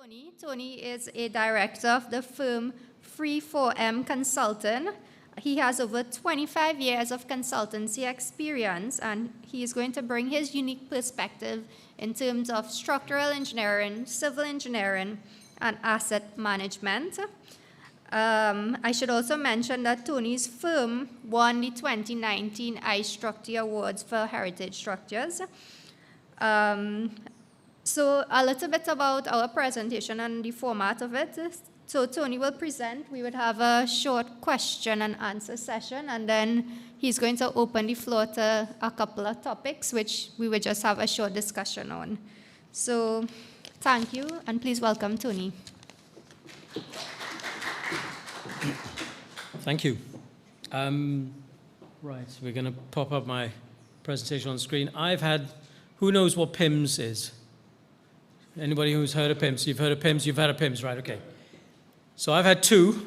Tony. Tony is a director of the firm Free4M Consulting. He has over 25 years of consultancy experience, and he is going to bring his unique perspective in terms of structural engineering, civil engineering, and asset management. I should also mention that Tony's firm won the 2019 iStructure Awards for Heritage Structures. So a little bit about our presentation and the format of it. So Tony will present. We would have a short question and answer session, and then he's going to open the floor to a couple of topics, which we would just have a short discussion on. So thank you, and please welcome Tony. Thank you. Right, so we're going to pop up my presentation on the screen. I've had, who knows what PIMS is? Anybody who's heard of PIMS? You've heard of PIMS, you've had a PIMS, right, okay. So I've had two,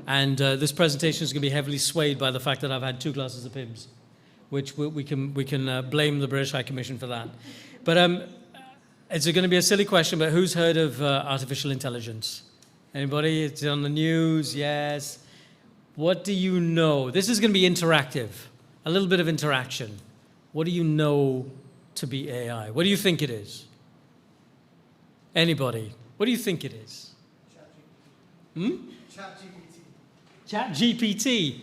and this presentation is going to be heavily swayed by the fact that I've had two glasses of PIMS, which we can blame the British High Commission for that. But it's going to be a silly question, but who's heard of artificial intelligence? Anybody? It's on the news, yes. What do you know? This is going to be interactive, a little bit of interaction. What do you know to be AI? What do you think it is? Anybody? What do you think it is? ChatGPT.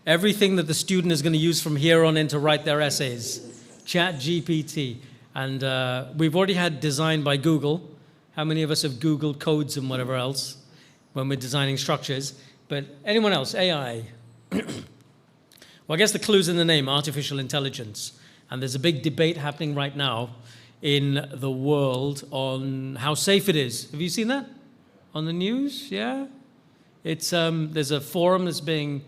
Everything that the student is going to use from here on in to write their essays. ChatGPT. And we've already had design by Google. How many of us have Googled codes and whatever else when we're designing structures? But anyone else? AI. Well, I guess the clue's in the name, artificial intelligence. And there's a big debate happening right now in the world on how safe it is. Have you seen that on the news? Yeah? It's, there's a forum that's being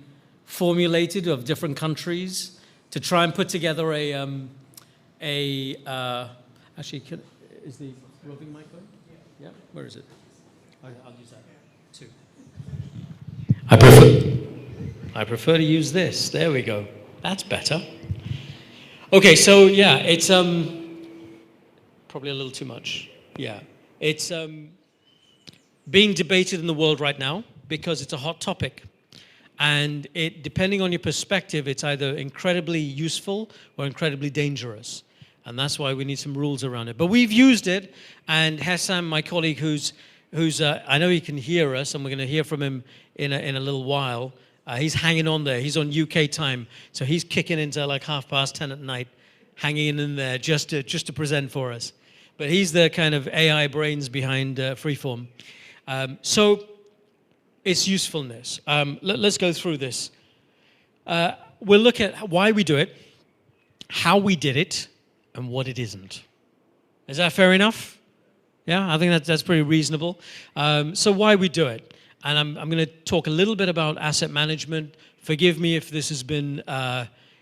formulated of different countries to try and put together actually, is the roving mic going? Yeah? Where is it? I'll use that. Two. I prefer to use this. There we go. That's better. Okay, so yeah, it's probably a little too much. Yeah, it's being debated in the world right now because it's a hot topic, and depending on your perspective, it's either incredibly useful or incredibly dangerous, and that's why we need some rules around it. But we've used it, and Hassam, my colleague, who's I know he can hear us, and we're going to hear from him in a little while. He's hanging on there. He's on UK time, so he's kicking into like 10:30 at night, hanging in there just to present for us. But he's the kind of AI brains behind Freeform. So its usefulness. Let's go through this. We'll look at why we do it, how we did it, and what it isn't. Is that fair enough? Yeah, I think that's pretty reasonable. So why we do it. And I'm going to talk a little bit about asset management. Forgive me if this has been,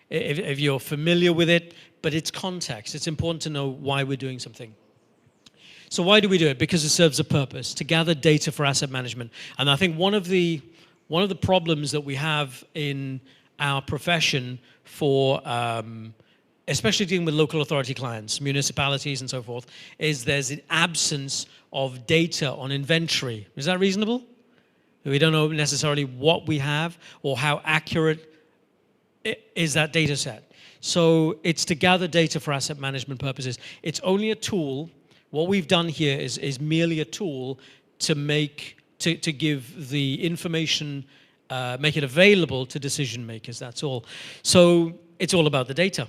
if you're familiar with it, but it's context. It's important to know why we're doing something. So why do we do it? Because it serves a purpose, to gather data for asset management. And I think one of the problems that we have in our profession for, especially dealing with local authority clients, municipalities and so forth, is there's an absence of data on inventory. Is that reasonable? We don't know necessarily what we have or how accurate is that data set. So it's to gather data for asset management purposes. It's only a tool. What we've done here is merely a tool to give the information, make it available to decision makers, that's all. So it's all about the data.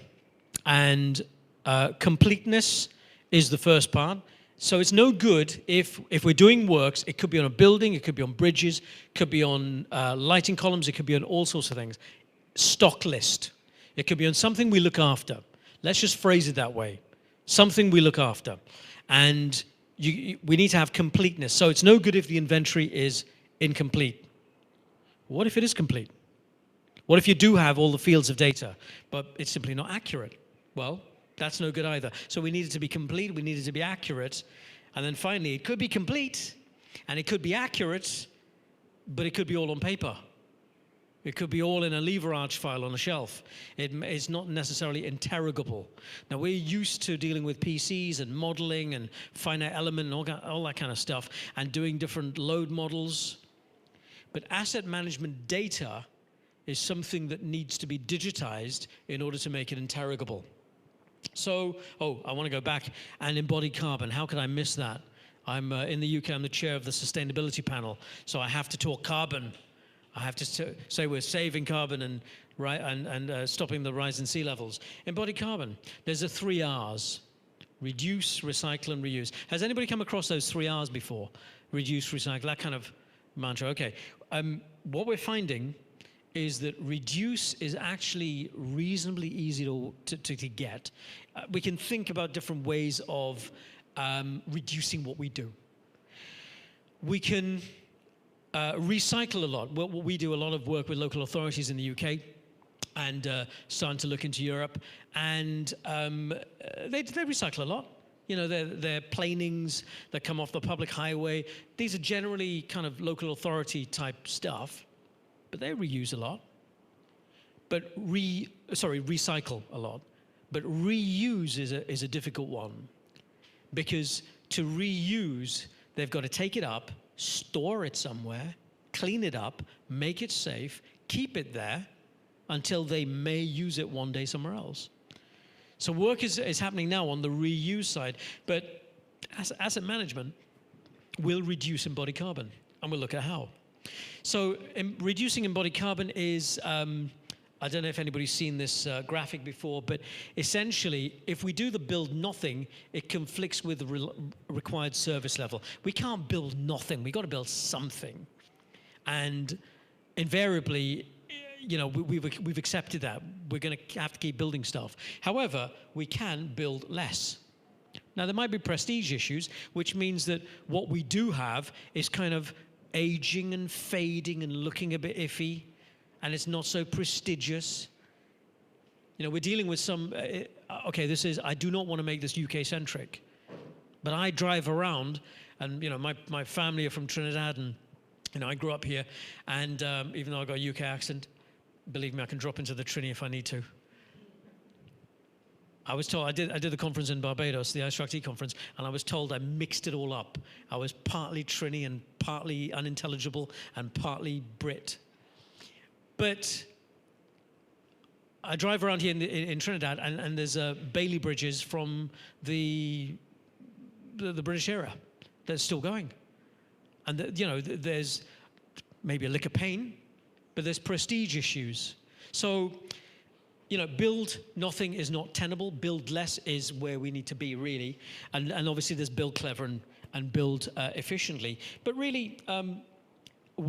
And completeness is the first part. So it's no good if we're doing works, it could be on a building, it could be on bridges, it could be on lighting columns, it could be on all sorts of things. Stock list. It could be on something we look after. Let's just phrase it that way. Something we look after. And we need to have completeness. So it's no good if the inventory is incomplete. What if it is complete? What if you do have all the fields of data, but it's simply not accurate? Well, that's no good either. So we need it to be complete, we need it to be accurate. And then finally, it could be complete, and it could be accurate, but it could be all on paper. It could be all in a lever arch file on a shelf. It's not necessarily interrogable. Now, we're used to dealing with PCs and modeling and finite element and all that kind of stuff and doing different load models. But asset management data is something that needs to be digitized in order to make it interrogable. So, I want to go back and embodied carbon. How could I miss that? I'm in the UK, I'm the chair of the sustainability panel, so I have to talk carbon. I have to say we're saving carbon and stopping the rise in sea levels. Embodied carbon, there's the 3 R's. Reduce, recycle, and reuse. Has anybody come across those 3 R's before? Reduce, recycle, that kind of mantra. Okay. What we're finding is that reduce is actually reasonably easy to get. We can think about different ways of reducing what we do. We can recycle a lot. Well, we do a lot of work with local authorities in the UK and starting to look into Europe, and they recycle a lot. You know, they're planings that come off the public highway. These are generally kind of local authority type stuff, but they reuse a lot. But recycle a lot. But reuse is a difficult one, because to reuse, they've got to take it up, store it somewhere, clean it up, make it safe, keep it there until they may use it one day somewhere else. So work is happening now on the reuse side, but asset management will reduce embodied carbon, and we'll look at how. So reducing embodied carbon is, I don't know if anybody's seen this graphic before, but essentially, if we do the build nothing, it conflicts with the required service level. We can't build nothing. We've got to build something. And invariably, you know, we've accepted that. We're going to have to keep building stuff. However, we can build less. Now, there might be prestige issues, which means that what we do have is kind of aging and fading and looking a bit iffy, and it's not so prestigious. You know, we're dealing with some, I do not want to make this UK-centric, but I drive around, and, you know, my family are from Trinidad, and, you know, I grew up here, and even though I've got a UK accent, believe me, I can drop into the Trini if I need to. I was told, I did the conference in Barbados, the iStruct conference, and I was told I mixed it all up. I was partly Trini and partly unintelligible and partly Brit. But I drive around here in Trinidad, and there's Bailey bridges from the British era that's still going. And, you know, there's maybe a lick of pain, but there's prestige issues. So, you know, build nothing is not tenable. Build less is where we need to be, really. And obviously there's build clever and build efficiently. But really,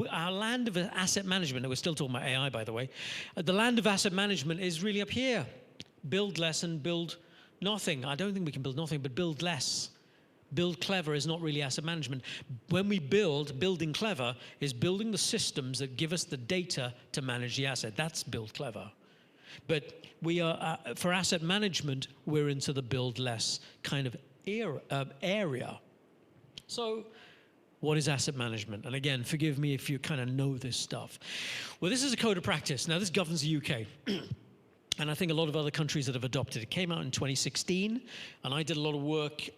our land of asset management, and we're still talking about AI, by the way, the land of asset management is really up here. Build less and build nothing. I don't think we can build nothing, but build less. Build clever is not really asset management. When we building clever is building the systems that give us the data to manage the asset. That's build clever. But we are, for asset management, we're into the build less kind of area. So what is asset management? And again, forgive me if you kind of know this stuff. Well, this is a code of practice. Now, this governs the UK. And I think a lot of other countries that have adopted it. It came out in 2016, and I did a lot of work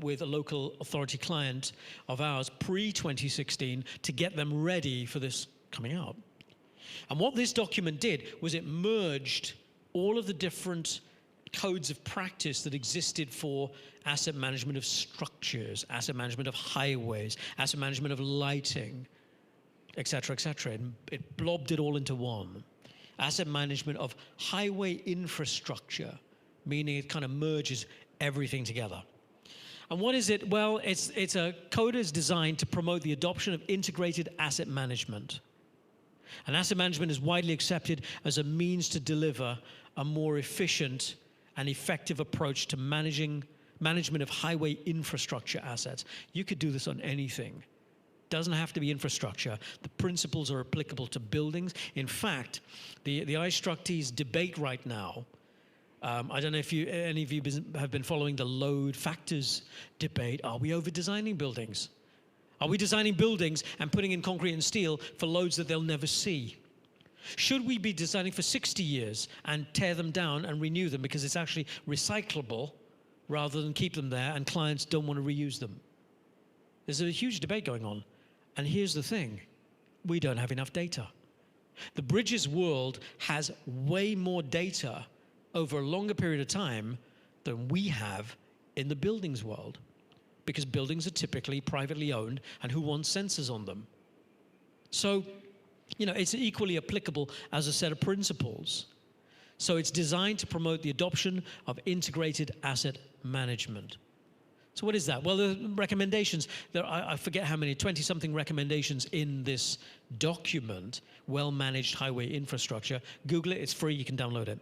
with a local authority client of ours pre-2016 to get them ready for this coming out. And what this document did was it merged all of the different codes of practice that existed for asset management of structures, asset management of highways, asset management of lighting, et cetera, et cetera. And it blobbed it all into one. Asset management of highway infrastructure, meaning it kind of merges everything together. And what is it? Well, it's a code that's designed to promote the adoption of integrated asset management. And asset management is widely accepted as a means to deliver a more efficient and effective approach to management of highway infrastructure assets. You could do this on anything. Doesn't have to be infrastructure. The principles are applicable to buildings. In fact, the iStructees debate right now. I don't know if any of you have been following the load factors debate. Are we over-designing buildings? Are we designing buildings and putting in concrete and steel for loads that they'll never see? Should we be designing for 60 years and tear them down and renew them because it's actually recyclable rather than keep them there and clients don't want to reuse them? There's a huge debate going on. And here's the thing. We don't have enough data. The bridges world has way more data over a longer period of time than we have in the buildings world, because buildings are typically privately owned, and who wants sensors on them? So, it's equally applicable as a set of principles. So it's designed to promote the adoption of integrated asset management. So what is that? Well, the recommendations, I forget how many, 20-something recommendations in this document, well-managed highway infrastructure. Google it, it's free, you can download it.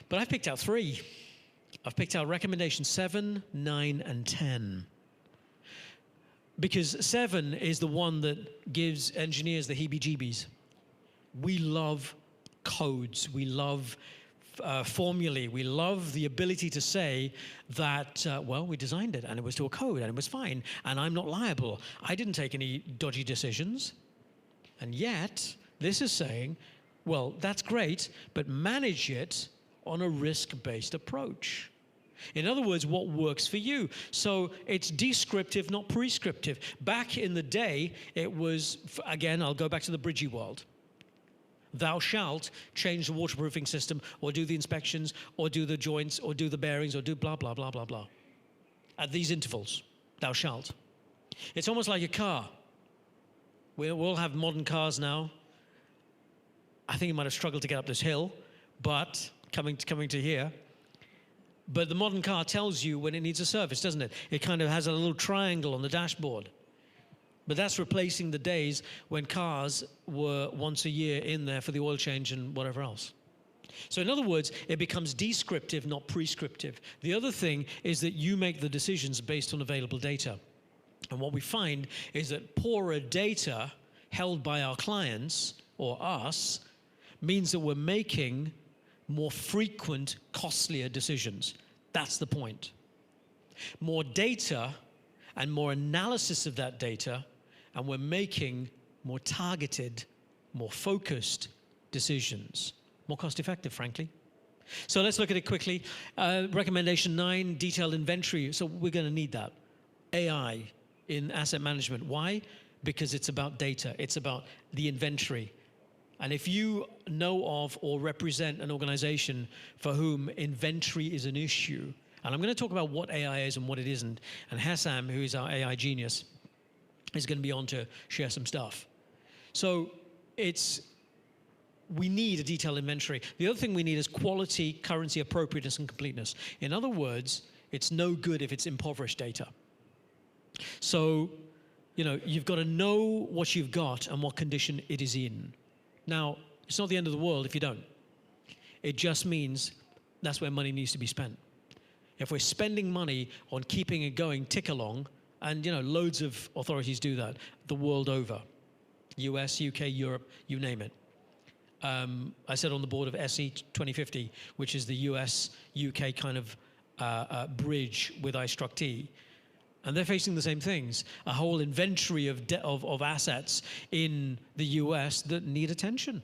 But I've picked out 3. I've picked out recommendation 7, 9, and 10. Because 7 is the one that gives engineers the heebie-jeebies. We love codes, we love formulae, we love the ability to say that, we designed it and it was to a code and it was fine and I'm not liable. I didn't take any dodgy decisions. And yet, this is saying, well, that's great, but manage it on a risk-based approach. In other words, what works for you. So it's descriptive, not prescriptive. Back in the day, it was, again, I'll go back to the bridgey world. Thou shalt change the waterproofing system, or do the inspections, or do the joints, or do the bearings, or do blah, blah, blah, blah, blah. At these intervals, thou shalt. It's almost like a car. We all have modern cars now. I think you might have struggled to get up this hill, but coming to here. But the modern car tells you when it needs a service, doesn't it? It kind of has a little triangle on the dashboard. But that's replacing the days when cars were once a year in there for the oil change and whatever else. So in other words, it becomes descriptive, not prescriptive. The other thing is that you make the decisions based on available data. And what we find is that poorer data held by our clients or us means that we're making more frequent, costlier decisions. That's the point. More data and more analysis of that data, and we're making more targeted, more focused decisions. More cost-effective, frankly. So let's look at it quickly. Recommendation 9, detailed inventory. So we're going to need that. AI in asset management. Why? Because it's about data. It's about the inventory. And if you know of or represent an organization for whom inventory is an issue, and I'm going to talk about what AI is and what it isn't, and Hassam, who is our AI genius, is going to be on to share some stuff. So we need a detailed inventory. The other thing we need is quality, currency, appropriateness, and completeness. In other words, it's no good if it's impoverished data. So, you've got to know what you've got and what condition it is in. Now, it's not the end of the world if you don't. It just means that's where money needs to be spent. If we're spending money on keeping it going, tick along, and loads of authorities do that the world over, US, UK, Europe, you name it. I sit on the board of SE 2050, which is the US-UK kind of bridge with iStruct. And they're facing the same things, a whole inventory of assets in the US that need attention.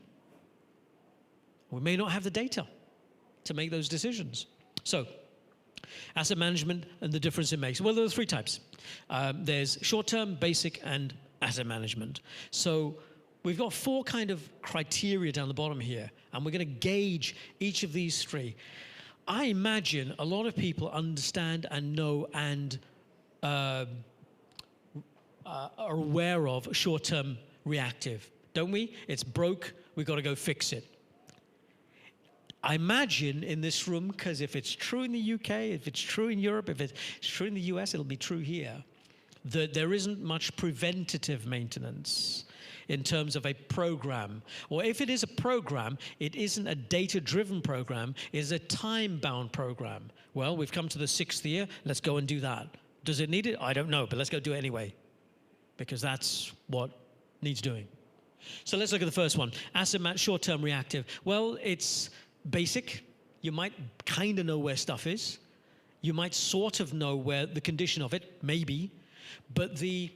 We may not have the data to make those decisions. So, asset management and the difference it makes. Well, there are 3 types. There's short-term, basic, and asset management. So we've got 4 kind of criteria down the bottom here, and we're going to gauge each of these 3. I imagine a lot of people understand and know and are aware of short-term reactive, don't we? It's broke, we've got to go fix it. I imagine in this room, because if it's true in the UK, if it's true in Europe, if it's true in the US, it'll be true here, that there isn't much preventative maintenance in terms of a program. Or if it is a program, it isn't a data-driven program, it's a time-bound program. Well, we've come to the 6th year, let's go and do that. Does it need it? I don't know, but let's go do it anyway, because that's what needs doing. So let's look at the first one, asset short-term reactive. Well, it's basic. You might kind of know where stuff is. You might sort of know where the condition of it, maybe. But the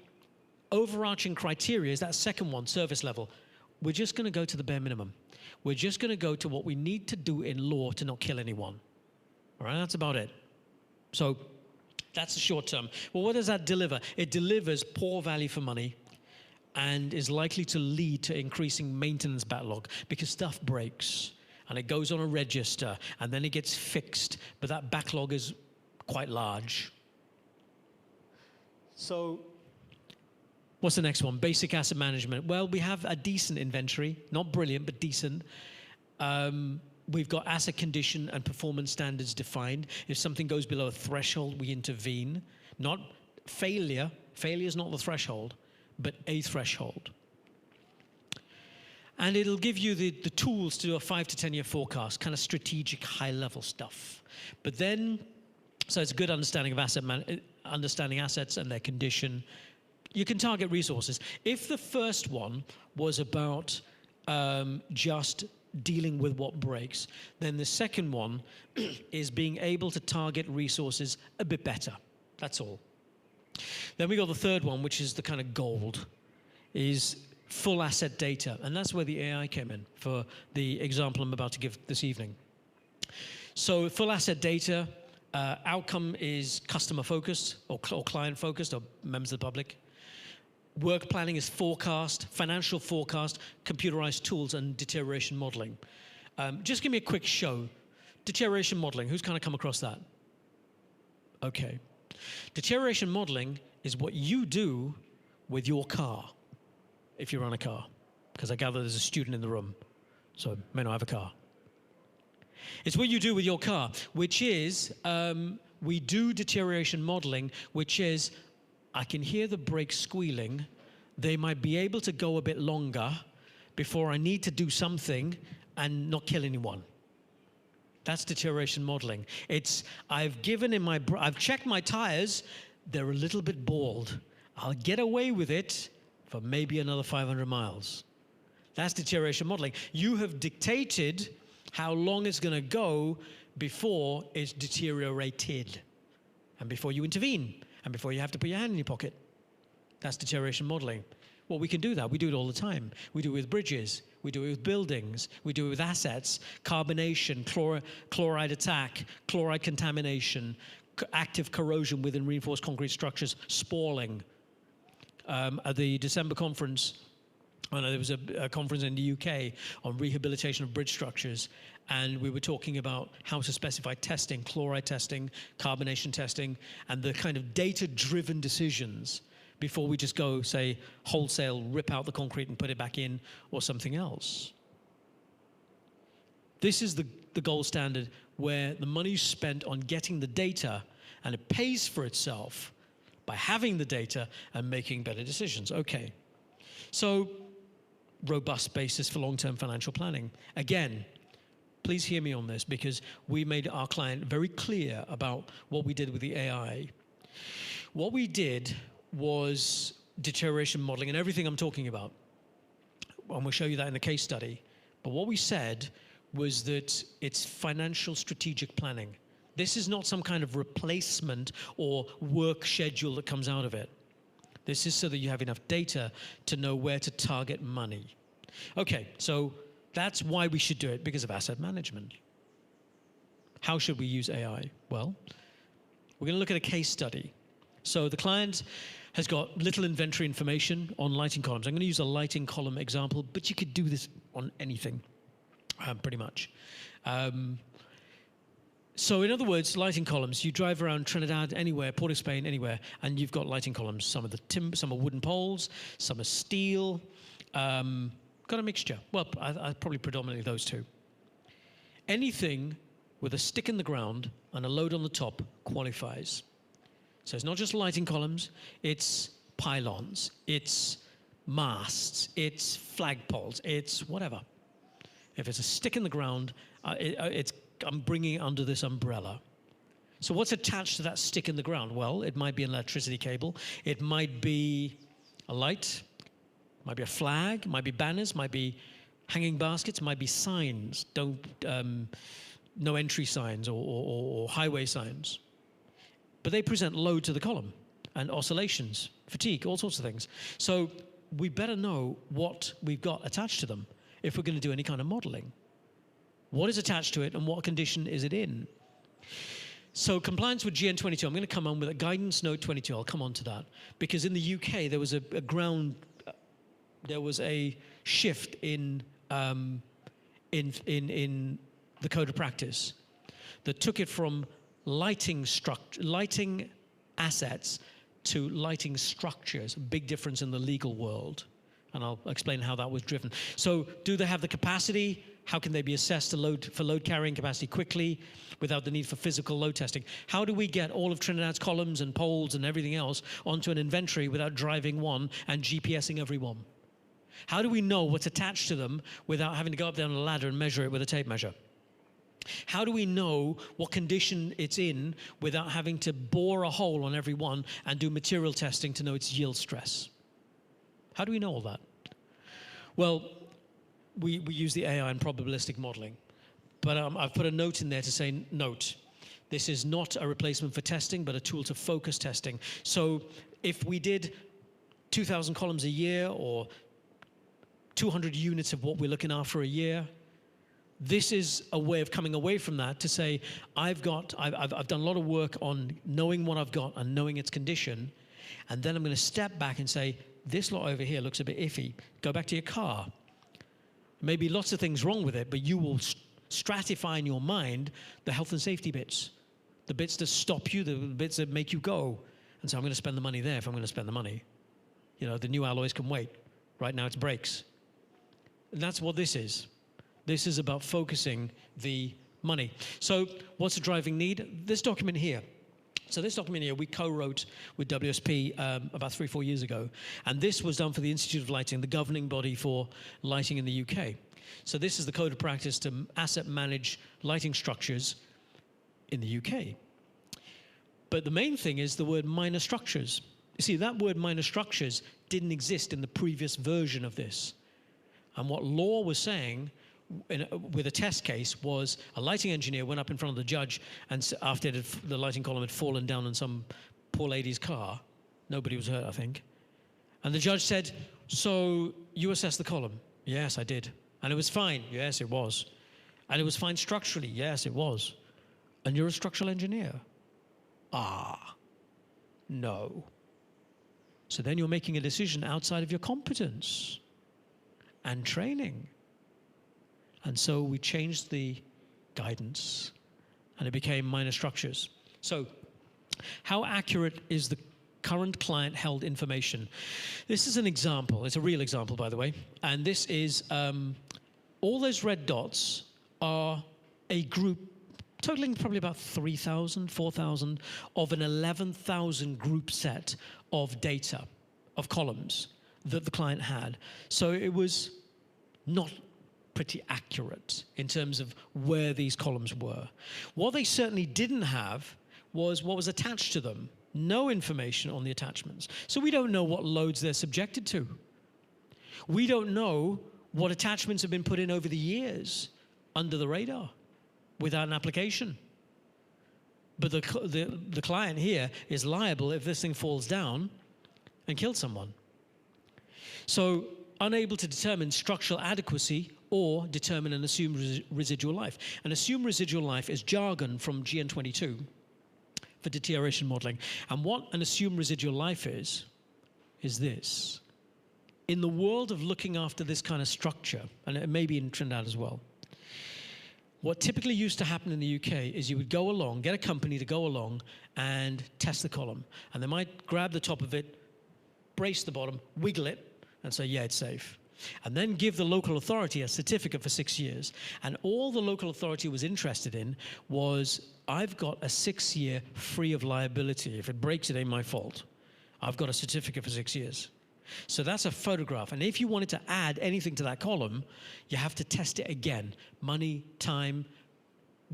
overarching criteria is that second one, service level. we're just going to go to the bare minimum. We're just going to go to what we need to do in law to not kill anyone. All right, that's about it. So that's the short term. Well, what does that deliver? It delivers poor value for money and is likely to lead to increasing maintenance backlog because stuff breaks and it goes on a register and then it gets fixed, but that backlog is quite large. So what's the next one? Basic asset management. Well, we have a decent inventory, not brilliant, but decent. We've got asset condition and performance standards defined. If something goes below a threshold, we intervene. Not failure. Failure is not the threshold, but a threshold. And it'll give you the tools to do a 5 to 10 year forecast, kind of strategic, high-level stuff. But then, so it's a good understanding of understanding assets and their condition. You can target resources. If the first one was about just dealing with what breaks, then the second one is being able to target resources a bit better. That's all. Then we got the third one, which is the kind of gold, is full asset data. And that's where the AI came in for the example I'm about to give this evening. So full asset data, outcome is customer focused or client focused or members of the public. Work planning is forecast, financial forecast, computerized tools, and deterioration modeling. Just give me a quick show. Deterioration modeling, who's kind of come across that? Okay. Deterioration modeling is what you do with your car, if you run a car, because I gather there's a student in the room, so may not have a car. It's what you do with your car, which is, we do deterioration modeling, which is, I can hear the brakes squealing. They might be able to go a bit longer before I need to do something and not kill anyone. That's deterioration modeling. It's, I've checked my tires, they're a little bit bald. I'll get away with it for maybe another 500 miles. That's deterioration modeling. You have dictated how long it's going to go before it's deteriorated and before you intervene and before you have to put your hand in your pocket. That's deterioration modeling. Well, we can do that. We do it all the time. We do it with bridges. We do it with buildings. We do it with assets, carbonation, chloride attack, chloride contamination, active corrosion within reinforced concrete structures, spalling. At the December conference, I know there was a conference in the UK on rehabilitation of bridge structures, and we were talking about how to specify testing, chloride testing, carbonation testing, and the kind of data-driven decisions before we just go, say, wholesale, rip out the concrete and put it back in, or something else. This is the gold standard where the money's spent on getting the data, and it pays for itself by having the data and making better decisions. Okay. So, robust basis for long-term financial planning. Again, please hear me on this because we made our client very clear about what we did with the AI. What we did was deterioration modeling and everything I'm talking about. And we'll show you that in the case study. But what we said was that it's financial strategic planning. This is not some kind of replacement or work schedule that comes out of it. This is so that you have enough data to know where to target money. Okay, so that's why we should do it, because of asset management. How should we use AI? Well, we're going to look at a case study. So the client has got little inventory information on lighting columns. I'm going to use a lighting column example, but you could do this on anything, pretty much. So in other words, lighting columns, you drive around Trinidad, anywhere, Port of Spain, anywhere, and you've got lighting columns. Some are the timber, some are wooden poles, some are steel, got a mixture. Well, I probably predominantly those two. Anything with a stick in the ground and a load on the top qualifies. So it's not just lighting columns, it's pylons, it's masts, it's flagpoles, it's whatever. If it's a stick in the ground, I'm bringing it under this umbrella. So what's attached to that stick in the ground? Well, it might be an electricity cable. It might be a light. It might be a flag. It might be banners. It might be hanging baskets. It might be signs. No entry signs or highway signs. But they present load to the column and oscillations, fatigue, all sorts of things. So we better know what we've got attached to them if we're going to do any kind of modeling. What is attached to it and what condition is it in? So compliance with GN 22, I'm going to come on with a guidance note 22. I'll come on to that. Because in the UK, there was a shift in the code of practice that took it from lighting assets to lighting structures. Big difference in the legal world. And I'll explain how that was driven. So do they have the capacity? How can they be assessed for load carrying capacity quickly without the need for physical load testing? How do we get all of Trinidad's columns and poles and everything else onto an inventory without driving one and GPSing every one? How do we know what's attached to them without having to go up down a ladder and measure it with a tape measure? How do we know what condition it's in without having to bore a hole on every one and do material testing to know its yield stress? How do we know all that? Well, we use the AI and probabilistic modeling. But I've put a note in there to say, note, this is not a replacement for testing, but a tool to focus testing. So if we did 2,000 columns a year or 200 units of what we're looking after a year, this is a way of coming away from that to say, I've done a lot of work on knowing what I've got and knowing its condition, and then I'm going to step back and say, this lot over here looks a bit iffy. Go back to your car. Maybe lots of things wrong with it, but you will stratify in your mind the health and safety bits, the bits that stop you, the bits that make you go. And so I'm going to spend the money there if I'm going to spend the money. You know, the new alloys can wait. Right now it's brakes. And that's what this is. This is about focusing the money. So what's the driving need? This document here. So this document here we co-wrote with WSP about 3-4 years ago. And this was done for the Institute of Lighting, the governing body for lighting in the UK. So this is the code of practice to asset manage lighting structures in the UK. But the main thing is the word minor structures. You see, that word minor structures didn't exist in the previous version of this. And what law was saying with a test case was a lighting engineer went up in front of the judge and after the lighting column had fallen down on some poor lady's car. Nobody was hurt, I think. And the judge said, so you assessed the column? Yes, I did. And it was fine? Yes, it was. And it was fine structurally? Yes, it was. And you're a structural engineer? Ah, no. So then you're making a decision outside of your competence and training. And so we changed the guidance, and it became minor structures. So how accurate is the current client-held information? This is an example. It's a real example, by the way. And this is all those red dots are a group totaling probably about 3,000, 4,000 of an 11,000 group set of data, of columns that the client had. So it was not pretty accurate in terms of where these columns were. What they certainly didn't have was what was attached to them. No information on the attachments. So we don't know what loads they're subjected to. We don't know what attachments have been put in over the years under the radar without an application. But the client here is liable if this thing falls down and kills someone. So unable to determine structural adequacy or determine an assumed residual life. An assumed residual life is jargon from GN 22 for deterioration modeling. And what an assumed residual life is this. In the world of looking after this kind of structure, and it may be in Trinidad as well, what typically used to happen in the UK is you would go along, get a company to go along and test the column. And they might grab the top of it, brace the bottom, wiggle it, and say, yeah, it's safe. And then give the local authority a certificate for 6 years. And all the local authority was interested in was, I've got a 6-year free of liability. If it breaks, it ain't my fault. I've got a certificate for 6 years. So that's a photograph. And if you wanted to add anything to that column, you have to test it again. Money, time,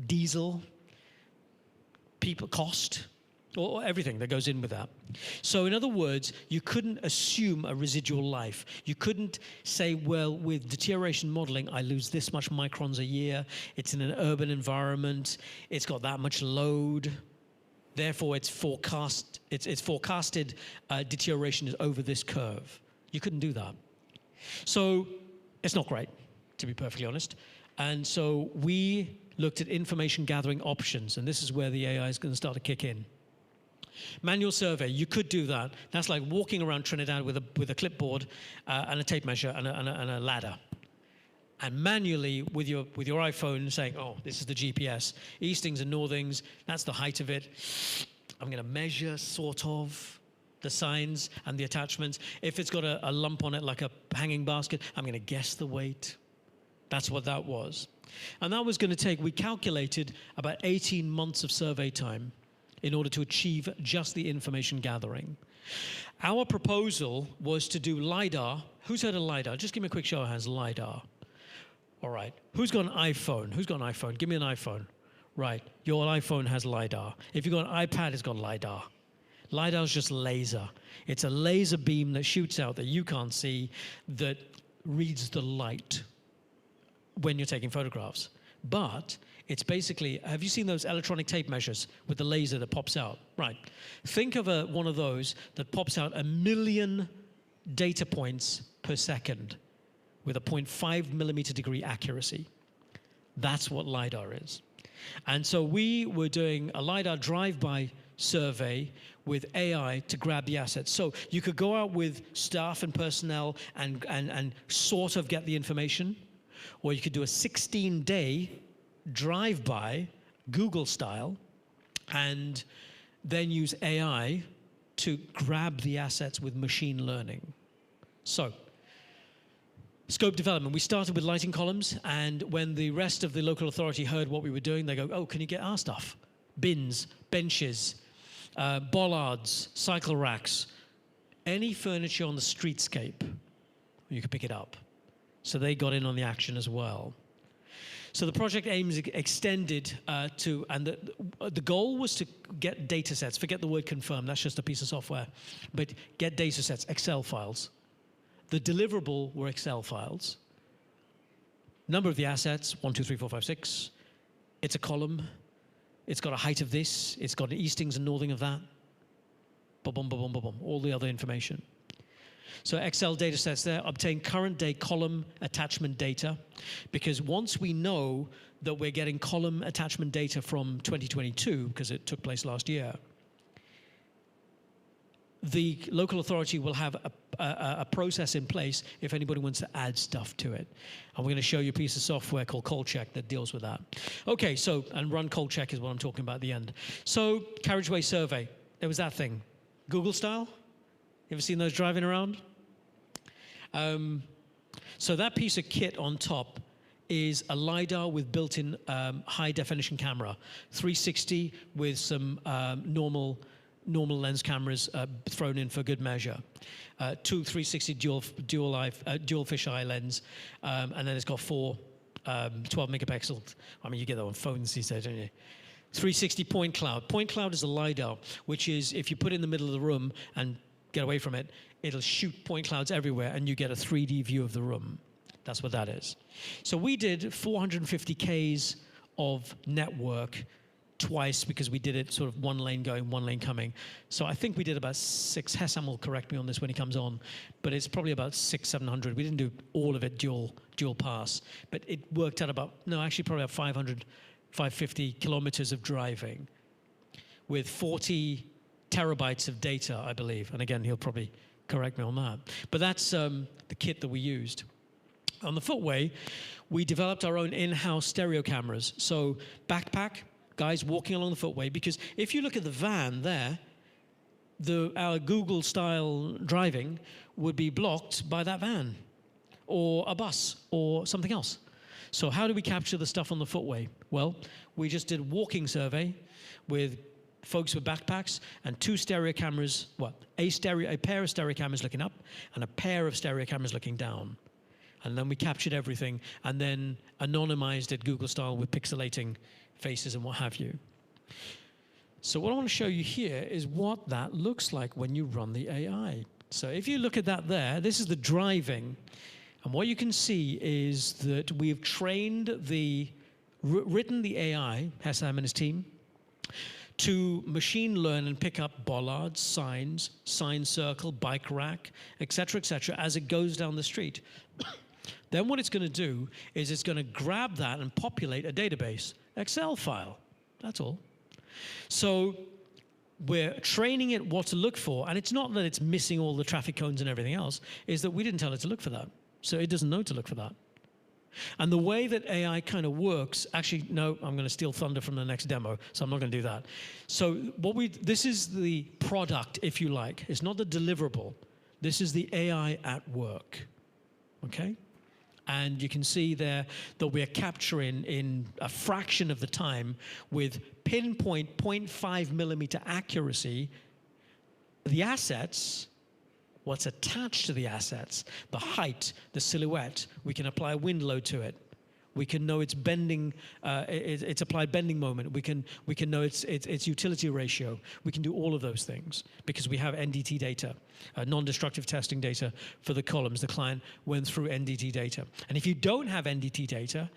diesel, people, cost, or everything that goes in with that. So in other words, you couldn't assume a residual life. You couldn't say, well, with deterioration modeling, I lose this much microns a year. It's in an urban environment. It's got that much load. Therefore, it's forecasted deterioration is over this curve. You couldn't do that. So it's not great, to be perfectly honest. And so we looked at information gathering options, and this is where the AI is going to start to kick in. Manual survey, you could do that. That's like walking around Trinidad with a clipboard and a tape measure and a ladder. And manually, with your iPhone, saying, oh, this is the GPS, eastings and northings, that's the height of it. I'm going to measure, sort of, the signs and the attachments. If it's got a lump on it, like a hanging basket, I'm going to guess the weight. That's what that was. And that was going to take, we calculated, about 18 months of survey time in order to achieve just the information gathering. Our proposal was to do LiDAR. Who's heard of LiDAR? Just give me a quick show of hands, LiDAR. All right. Who's got an iPhone? Who's got an iPhone? Give me an iPhone. Right. Your iPhone has LiDAR. If you've got an iPad, it's got LiDAR. LiDAR is just laser. It's a laser beam that shoots out that you can't see, that reads the light when you're taking photographs. But it's basically, have you seen those electronic tape measures with the laser that pops out? Right. Think of one of those that pops out 1 million data points per second with a 0.5 millimeter degree accuracy. That's what LiDAR is. And so we were doing a LiDAR drive-by survey with AI to grab the assets. So you could go out with staff and personnel and sort of get the information, or you could do a 16-day drive-by, Google style, and then use AI to grab the assets with machine learning. So, scope development. We started with lighting columns, and when the rest of the local authority heard what we were doing, they go, oh, can you get our stuff? Bins, benches, bollards, cycle racks, any furniture on the streetscape, you could pick it up. So they got in on the action as well. So the project aims extended to, and the goal was to get data sets. Forget the word confirm, that's just a piece of software. But get data sets, Excel files. The deliverable were Excel files. Number of the assets, 1, 2, 3, 4, 5, 6. It's a column. It's got a height of this. It's got an eastings and northing of that. Ba-bum, ba-bum, ba-bum. All the other information. So Excel data sets there, obtain current day column attachment data, because once we know that we're getting column attachment data from 2022, because it took place last year, the local authority will have a process in place if anybody wants to add stuff to it. And we're going to show you a piece of software called ColdCheck that deals with that. Okay, so, and run ColdCheck is what I'm talking about at the end. So, carriageway survey, there was that thing. Google style? You ever seen those driving around? So that piece of kit on top is a LiDAR with built-in high-definition camera, 360 with some normal lens cameras thrown in for good measure. 2 360 dual fisheye lens, and then it's got 4 12 megapixels. I mean, you get that on phones these days, don't you? 360 point cloud. Point cloud is a LiDAR, which is if you put it in the middle of the room and get away from it, it'll shoot point clouds everywhere and you get a 3D view of the room. That's what that is. So we did 450 Ks of network twice because we did it sort of one lane going, one lane coming. So I think we did about 6, Hessam will correct me on this when he comes on, but it's probably about 600-700. We didn't do all of it dual pass, but it worked out about, no, actually probably about 550 kilometers of driving with 40 terabytes of data, I believe. And again, he'll probably correct me on that. But that's the kit that we used. On the footway, we developed our own in-house stereo cameras. So backpack, guys walking along the footway, because if you look at the van there, our Google-style driving would be blocked by that van, or a bus, or something else. So how do we capture the stuff on the footway? Well, we just did a walking survey with folks with backpacks and 2 stereo cameras, a pair of stereo cameras looking up and a pair of stereo cameras looking down. And then we captured everything and then anonymized it Google style with pixelating faces and what have you. So what I want to show you here is what that looks like when you run the AI. So if you look at that there, this is the driving. And what you can see is that we've trained written the AI, Hessam and his team, to machine learn and pick up bollards, signs, sign circle, bike rack, etc., as it goes down the street. Then what it's going to do is it's going to grab that and populate a database, Excel file. That's all. So we're training it what to look for, and it's not that it's missing all the traffic cones and everything else, is that we didn't tell it to look for that. So it doesn't know to look for that. And the way that AI kind of works, actually, no, I'm going to steal thunder from the next demo, so I'm not going to do that. So this is the product, if you like. It's not the deliverable. This is the AI at work, okay? And you can see there that we're capturing in a fraction of the time with pinpoint 0.5 millimeter accuracy the assets, what's attached to the assets, the height, the silhouette. We can apply a wind load to it. We can know its bending, its applied bending moment. We can know its utility ratio. We can do all of those things because we have NDT data, non-destructive testing data for the columns. The client went through NDT data. And if you don't have NDT data,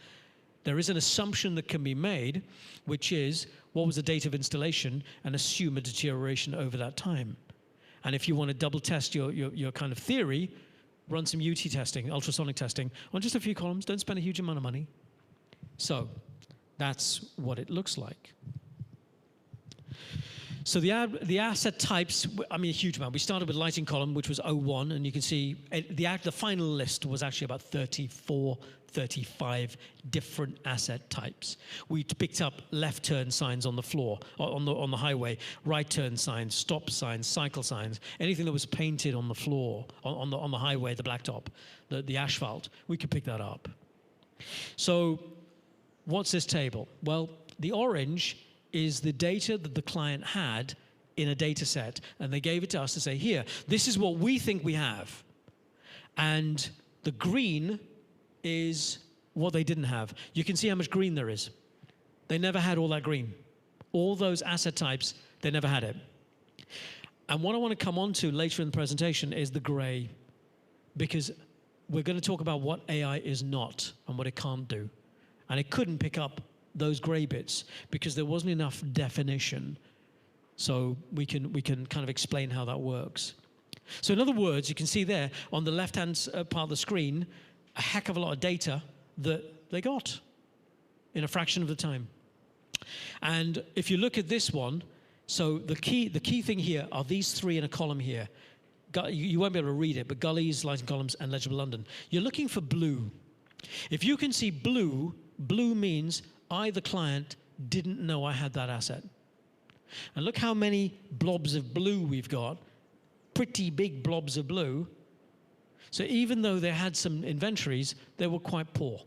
there is an assumption that can be made, which is what was the date of installation, and assume a deterioration over that time. And if you want to double test your kind of theory, run some UT testing, ultrasonic testing, on just a few columns. Don't spend a huge amount of money. So that's what it looks like. So the asset types, I mean, a huge amount. We started with lighting column, which was 01, and you can see the final list was actually about 34, 35 different asset types. We picked up left turn signs on the floor, on the highway, right turn signs, stop signs, cycle signs, anything that was painted on the floor, on the highway, the blacktop, the asphalt, we could pick that up. So what's this table? Well, the orange is the data that the client had in a data set, and they gave it to us to say, here, this is what we think we have. And the green is what they didn't have. You can see how much green there is. They never had all that green. All those asset types, they never had it. And what I want to come on to later in the presentation is the gray, because we're going to talk about what AI is not and what it can't do. And it couldn't pick up those gray bits because there wasn't enough definition. So we can kind of explain how that works. So in other words, you can see there on the left-hand part of the screen, a heck of a lot of data that they got in a fraction of the time. And if you look at this one, so the key thing here are these three in a column here. You won't be able to read it, but gullies, lighting columns, and legible London. You're looking for blue. If you can see blue, blue means I, the client, didn't know I had that asset. And look how many blobs of blue we've got, pretty big blobs of blue. So even though they had some inventories, they were quite poor.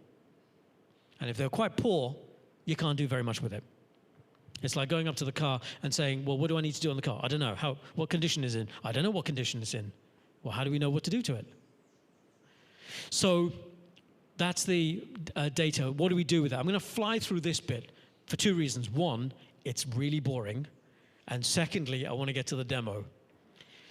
And if they're quite poor, you can't do very much with it. It's like going up to the car and saying, well, what do I need to do on the car? I don't know. What condition is it in? I don't know what condition it's in. Well, how do we know what to do to it? So that's the data. What do we do with that? I'm going to fly through this bit for two reasons. One, it's really boring. And secondly, I want to get to the demo.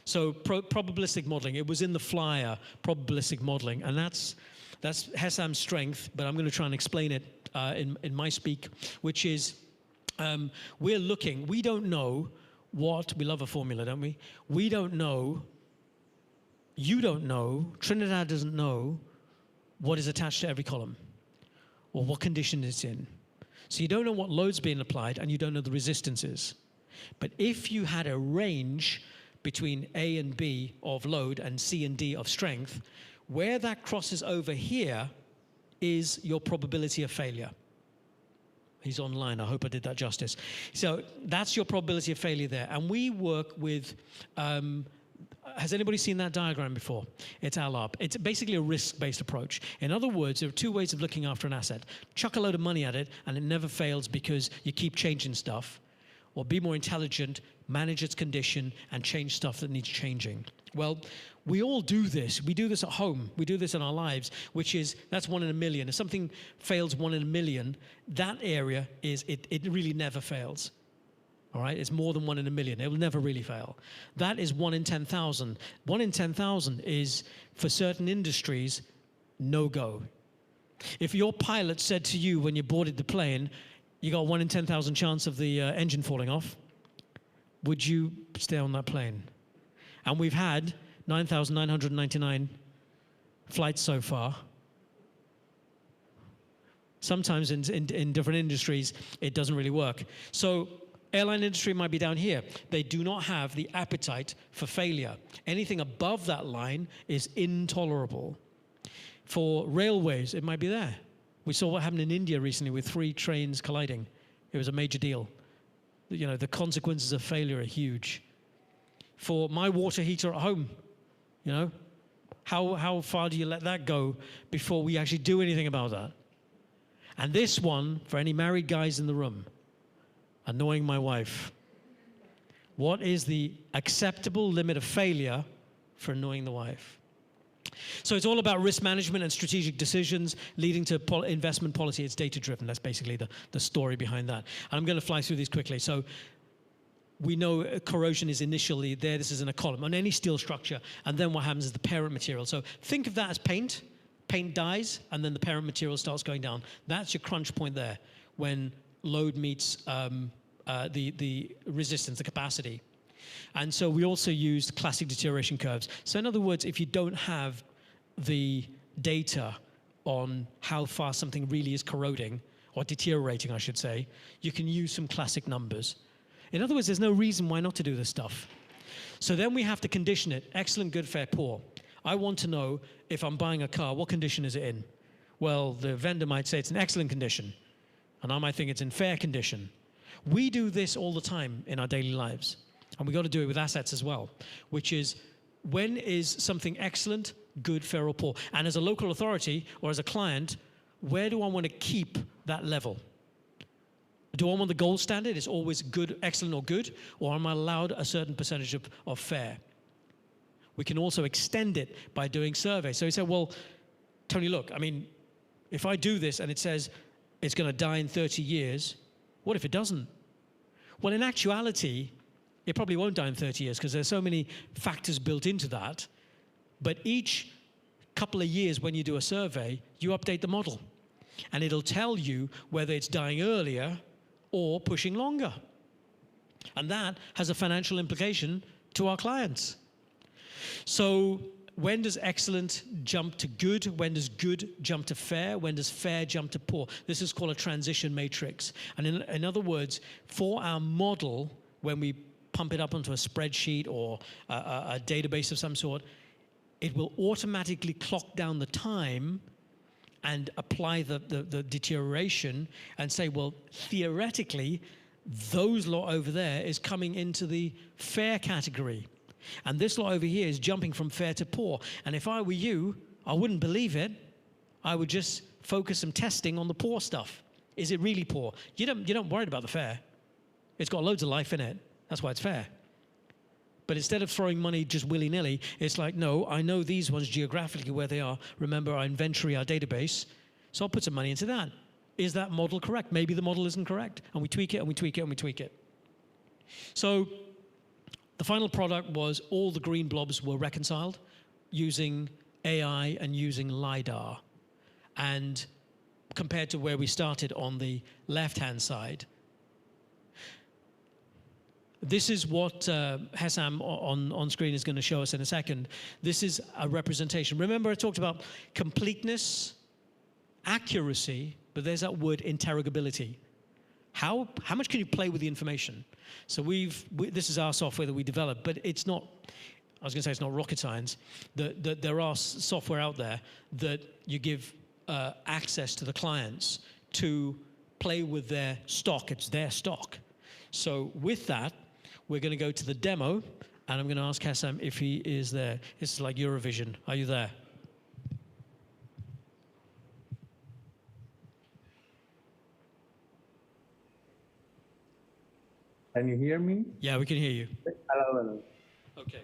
So probabilistic modeling, it was in the flyer, probabilistic modeling. And that's Hessam's strength, but I'm going to try and explain it in my speak, which is we don't know what, we love a formula, don't we? We don't know, you don't know, Trinidad doesn't know what is attached to every column or what condition it's in. So you don't know what load's being applied and you don't know the resistances. But if you had a range between A and B of load and C and D of strength, where that crosses over here is your probability of failure. He's online. I hope I did that justice. So that's your probability of failure there. And we work with, has anybody seen that diagram before? It's ALARP. It's basically a risk-based approach. In other words, there are two ways of looking after an asset. Chuck a load of money at it, and it never fails because you keep changing stuff. Or be more intelligent, manage its condition, and change stuff that needs changing. Well, we all do this. We do this at home. We do this in our lives, which is, that's 1 in a million. If something fails 1 in a million, that area is, it really never fails. All right? It's more than 1 in a million. It will never really fail. That is 1 in 10,000. 1 in 10,000 is, for certain industries, no go. If your pilot said to you when you boarded the plane, you got 1 in 10,000 chance of the engine falling off, would you stay on that plane? And we've had 9,999 flights so far. Sometimes in different industries, it doesn't really work. So airline industry might be down here. They do not have the appetite for failure. Anything above that line is intolerable. For railways, it might be there. We saw what happened in India recently with 3 trains colliding. It was a major deal. You know, the consequences of failure are huge. For my water heater at home, you know, how far do you let that go before we actually do anything about that? And this one, for any married guys in the room, annoying my wife. What is the acceptable limit of failure for annoying the wife? So it's all about risk management and strategic decisions leading to investment policy. It's data-driven. That's basically the story behind that. And I'm going to fly through these quickly. So we know corrosion is initially there. This is in a column on any steel structure. And then what happens is the parent material. So think of that as paint. Paint dies, and then the parent material starts going down. That's your crunch point there when load meets the resistance, the capacity. And so we also used classic deterioration curves. So in other words, if you don't have the data on how fast something really is corroding, or deteriorating, I should say, you can use some classic numbers. In other words, there's no reason why not to do this stuff. So then we have to condition it: excellent, good, fair, poor. I want to know, if I'm buying a car, what condition is it in? Well, the vendor might say it's in excellent condition, and I might think it's in fair condition. We do this all the time in our daily lives, and we've got to do it with assets as well, which is, when is something excellent, good, fair, or poor? And as a local authority or as a client, where do I want to keep that level? Do I want the gold standard? It's always good, excellent, or good, or am I allowed a certain percentage of fair? We can also extend it by doing surveys. So you say, well, Tony, look, I mean, if I do this and it says it's going to die in 30 years, what if it doesn't? Well, in actuality, it probably won't die in 30 years because there's so many factors built into that. But each couple of years when you do a survey, you update the model. And it'll tell you whether it's dying earlier or pushing longer. And that has a financial implication to our clients. So when does excellent jump to good? When does good jump to fair? When does fair jump to poor? This is called a transition matrix. And in other words, for our model, when we pump it up onto a spreadsheet or a database of some sort, it will automatically clock down the time and apply the deterioration and say, well, theoretically, those lot over there is coming into the fair category. And this lot over here is jumping from fair to poor. And if I were you, I wouldn't believe it. I would just focus some testing on the poor stuff. Is it really poor? You don't worry about the fair. It's got loads of life in it. That's why it's fair. But instead of throwing money just willy-nilly, it's like, no, I know these ones geographically where they are. Remember our inventory, our database. So I'll put some money into that. Is that model correct? Maybe the model isn't correct. And we tweak it, and we tweak it, and we tweak it. So the final product was all the green blobs were reconciled using AI and using LiDAR. And compared to where we started on the left-hand side, this is what Hessam on screen is going to show us in a second. This is a representation. Remember I talked about completeness, accuracy, but there's that word interrogability. How much can you play with the information? So this is our software that we developed, but it's not, I was going to say it's not rocket science. There are software out there that you give access to the clients to play with their stock. It's their stock. So with that, we're going to go to the demo, and I'm going to ask Hessam if he is there. This is like Eurovision. Are you there? Can you hear me? Yeah, we can hear you. Hello. Okay.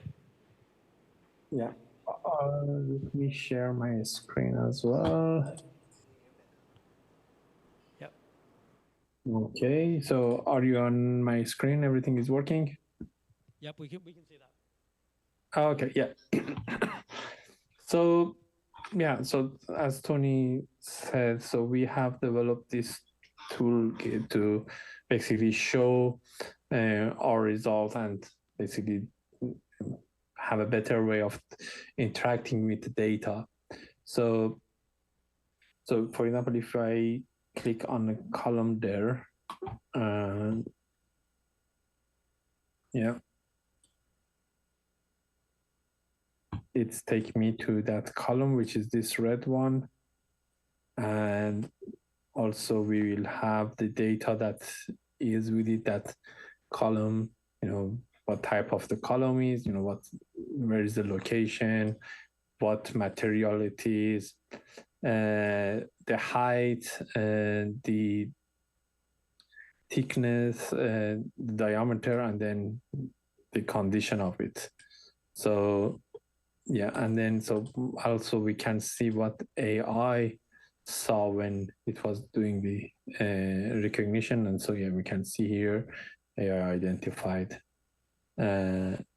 Yeah. Let me share my screen as well. Yep. Okay. So are you on my screen? Everything is working? Yep, we can see that. Okay. Yeah. So as Tony said, so we have developed this toolkit to basically show our results and basically have a better way of interacting with the data. So for example, if I click on a column there, yeah, it's taking me to that column, which is this red one. And also we will have the data that is within that column, what type of the column is, where is the location, what material it is, the height, the thickness, the diameter, and then the condition of it. So yeah, and then so also we can see what AI saw when it was doing the recognition. And so yeah, we can see here AI identified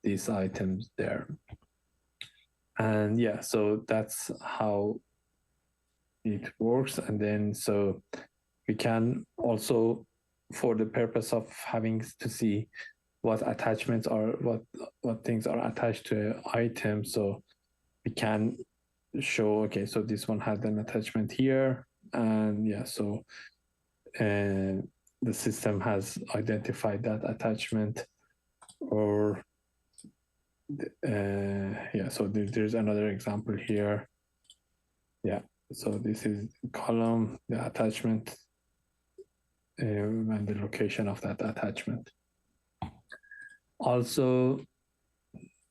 these items there. And yeah, so that's how it works. And then so we can also, for the purpose of having to see what attachments are, what things are attached to an item, so we can show, okay, so this one had an attachment here, and yeah, so the system has identified that attachment, or yeah, so there's another example here. Yeah, so this is column, the attachment, and the location of that attachment. Also,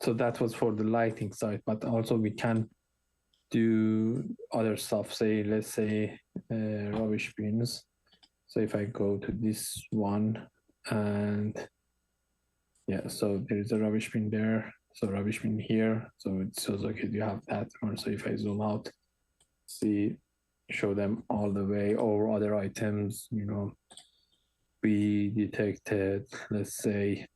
so that was for the lighting side, but also we can do other stuff. Say, let's say rubbish bins. So if I go to this one, and yeah, so there is a rubbish bin there. So rubbish bin here. So it shows, okay, you have that one. So if I zoom out, see, show them all the way, or other items, we detected, let's say,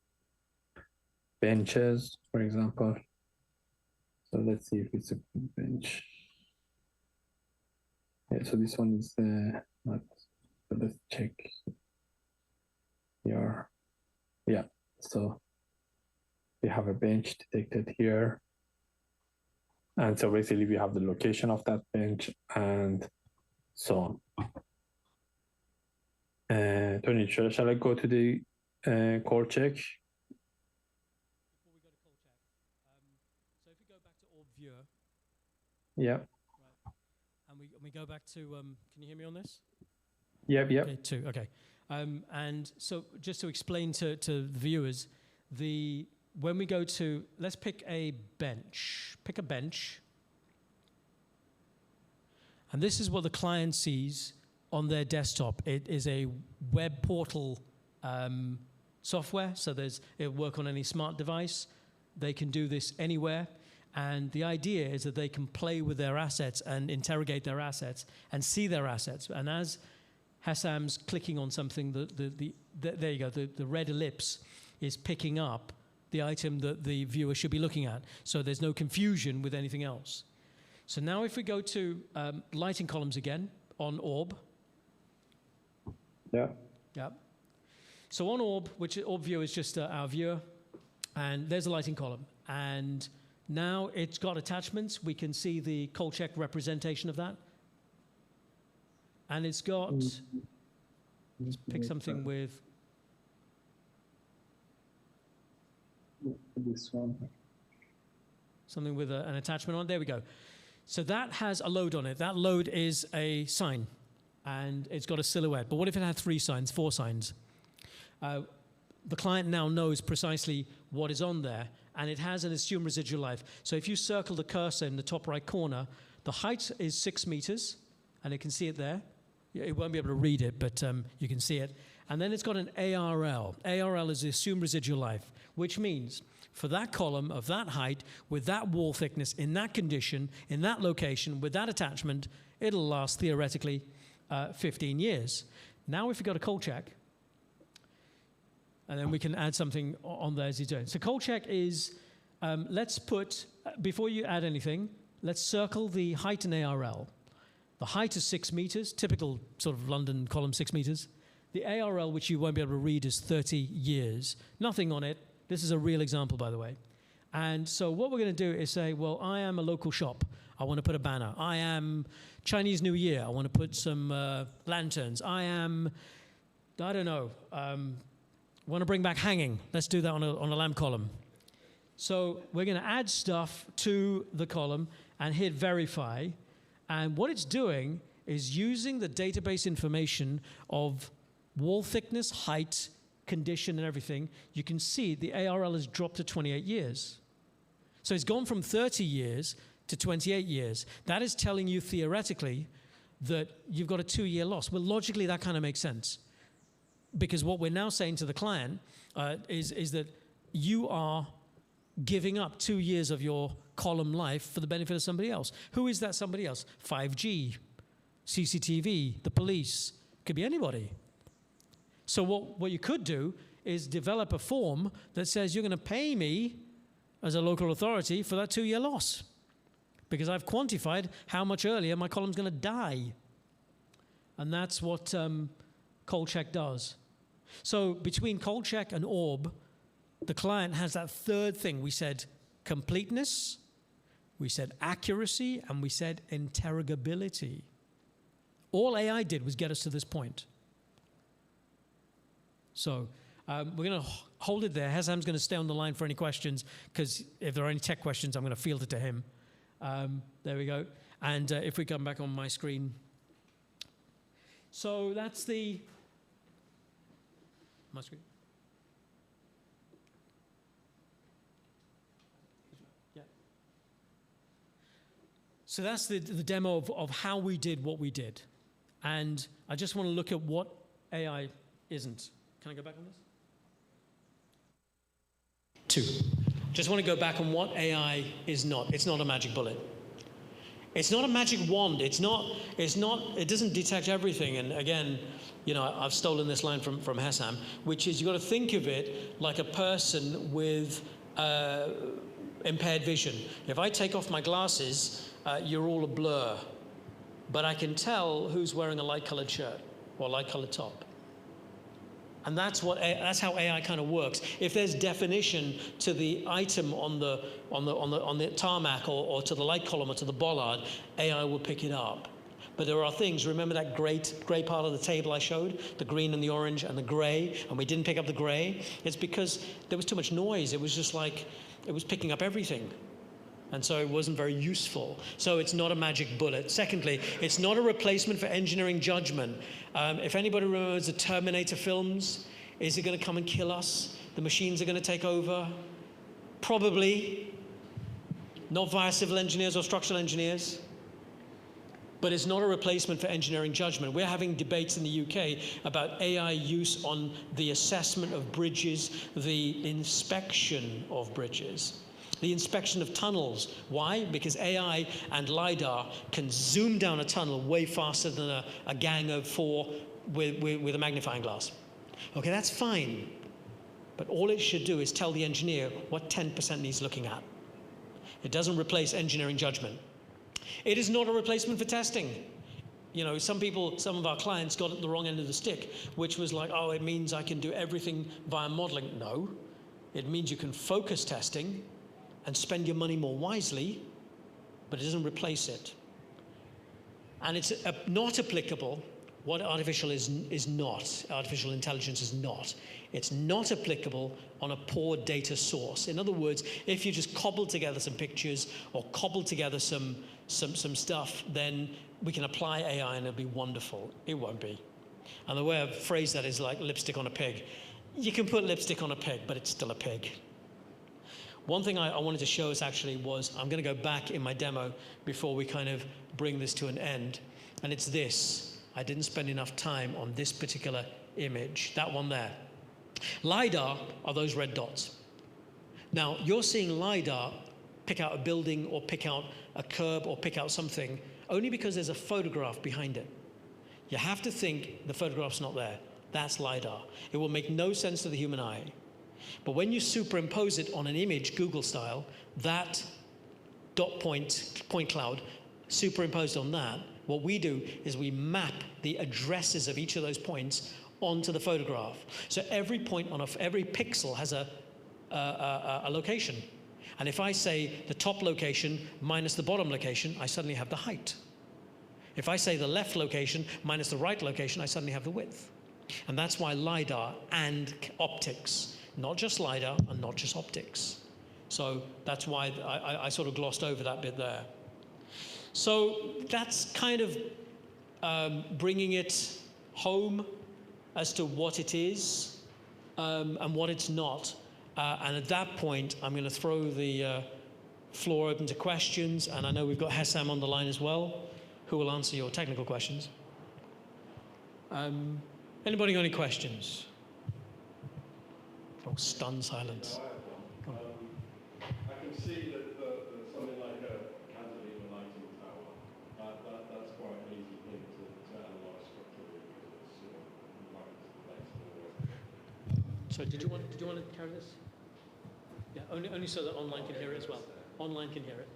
benches, for example. So let's see if it's a bench. Yeah, so this one is not, so let's check here. Yeah, so we have a bench detected here. And so basically we have the location of that bench and so on. Tony, shall I go to the call check? Before we go to call check, so if we go back to Orb Viewer, Yeah. right, and we go back to, can you hear me on this? Yep. Okay, two, okay. And so just to explain to the viewers, when we go to, let's pick a bench. Pick a bench. And this is what the client sees on their desktop. It is a web portal software, so it'll work on any smart device. They can do this anywhere. And the idea is that they can play with their assets and interrogate their assets and see their assets. And as Hassam's clicking on something, there you go, the red ellipse is picking up the item that the viewer should be looking at. So there's no confusion with anything else. So now if we go to lighting columns again on Orb. Yeah. Yeah. So on Orb, which Orb Viewer is just our viewer, and there's a lighting column. And now it's got attachments. We can see the Kolchak representation of that. And it's got, let's pick something with this one. Something with an attachment on. There we go. So that has a load on it. That load is a sign, and it's got a silhouette. But what if it had 3 signs, 4 signs? The client now knows precisely what is on there, and it has an assumed residual life. So if you circle the cursor in the top right corner, the height is 6 meters, and you can see it there. It won't be able to read it, but you can see it. And then it's got an ARL. ARL is the assumed residual life, which means for that column of that height, with that wall thickness, in that condition, in that location, with that attachment, it'll last theoretically 15 years. Now if we go to Kolchak, and then we can add something on there as you do it. So Kolchak is, let's put, before you add anything, let's circle the height in ARL. The height is 6 meters, typical sort of London column, 6 meters. the ARL, which you won't be able to read, is 30 years. Nothing on it. This is a real example, by the way. And so what we're going to do is say, well, I am a local shop. I want to put a banner. I am Chinese New Year. I want to put some lanterns. I am, I don't know, want to bring back hanging. Let's do that on a lamp column. So we're going to add stuff to the column and hit verify. And what it's doing is using the database information of wall thickness, height, condition, and everything. You can see the ARL has dropped to 28 years. So it's gone from 30 years to 28 years. That is telling you theoretically that you've got a 2-year loss. Well, logically, that kind of makes sense. Because what we're now saying to the client is that you are giving up 2 years of your column life for the benefit of somebody else. Who is that somebody else? 5G, CCTV, the police, could be anybody. So what you could do is develop a form that says you're going to pay me as a local authority for that 2-year loss because I've quantified how much earlier my column's going to die. And that's what cold check does. So between cold check and orb, the client has that third thing. We said completeness, we said accuracy, and we said interrogability. All AI did was get us to this point. So we're going to hold it there. Hasam's going to stay on the line for any questions, because if there are any tech questions, I'm going to field it to him. There we go. And if we come back on my screen. So that's my screen. Yeah. So that's the demo of how we did what we did. And I just want to look at what AI isn't. Can I go back on this? 2. Just want to go back on what AI is not. It's not a magic bullet. It's not a magic wand. It doesn't detect everything. And again, I've stolen this line from Hasam, which is you've got to think of it like a person with impaired vision. If I take off my glasses, you're all a blur. But I can tell who's wearing a light-colored shirt or a light-colored top. And that's how AI kind of works. If there's definition to the item on the tarmac or to the light column or to the bollard, AI will pick it up. But there are things. Remember that gray part of the table I showed, the green and the orange and the gray, and we didn't pick up the gray. It's because there was too much noise. It was just like it was picking up everything. And so it wasn't very useful. So it's not a magic bullet. Secondly, it's not a replacement for engineering judgment. If anybody remembers the Terminator films, is it going to come and kill us? The machines are going to take over? Probably. Not via civil engineers or structural engineers. But it's not a replacement for engineering judgment. We're having debates in the UK about AI use on the assessment of bridges, the inspection of bridges. The inspection of tunnels. Why? Because AI and LiDAR can zoom down a tunnel way faster than a gang of 4 with a magnifying glass. Okay, that's fine. But all it should do is tell the engineer what 10% needs looking at. It doesn't replace engineering judgment. It is not a replacement for testing. Some of our clients got at the wrong end of the stick, which was like, oh, it means I can do everything via modeling. No, it means you can focus testing and spend your money more wisely, but it doesn't replace it. And it's not applicable. What artificial intelligence is not. It's not applicable on a poor data source. In other words, if you just cobble together some pictures or cobble together some stuff, then we can apply AI and it'll be wonderful. It won't be. And the way I've phrased that is like lipstick on a pig. You can put lipstick on a pig, but it's still a pig. One thing I wanted to show us actually was, I'm going to go back in my demo before we kind of bring this to an end, and it's this. I didn't spend enough time on this particular image, that one there. LiDAR are those red dots. Now, you're seeing LiDAR pick out a building or pick out a curb or pick out something only because there's a photograph behind it. You have to think the photograph's not there. That's LiDAR. It will make no sense to the human eye. But when you superimpose it on an image, Google style, that point cloud superimposed on that, what we do is we map the addresses of each of those points onto the photograph. So every point on every pixel has a location. And if I say the top location minus the bottom location, I suddenly have the height. If I say the left location minus the right location, I suddenly have the width. And that's why LiDAR and optics, not just LiDAR and not just optics. So that's why I sort of glossed over that bit there. So that's kind of bringing it home as to what it is and what it's not. And at that point, I'm going to throw the floor open to questions. And I know we've got Hessam on the line as well, who will answer your technical questions. Anybody got any questions? Oh, stunned silence. I can see that something like a cantilever lighting tower, that's quite an easy thing to analyse structurally because it's quite flexible. So did you want to carry this? Yeah, only so that online can hear it as well. Online can hear it.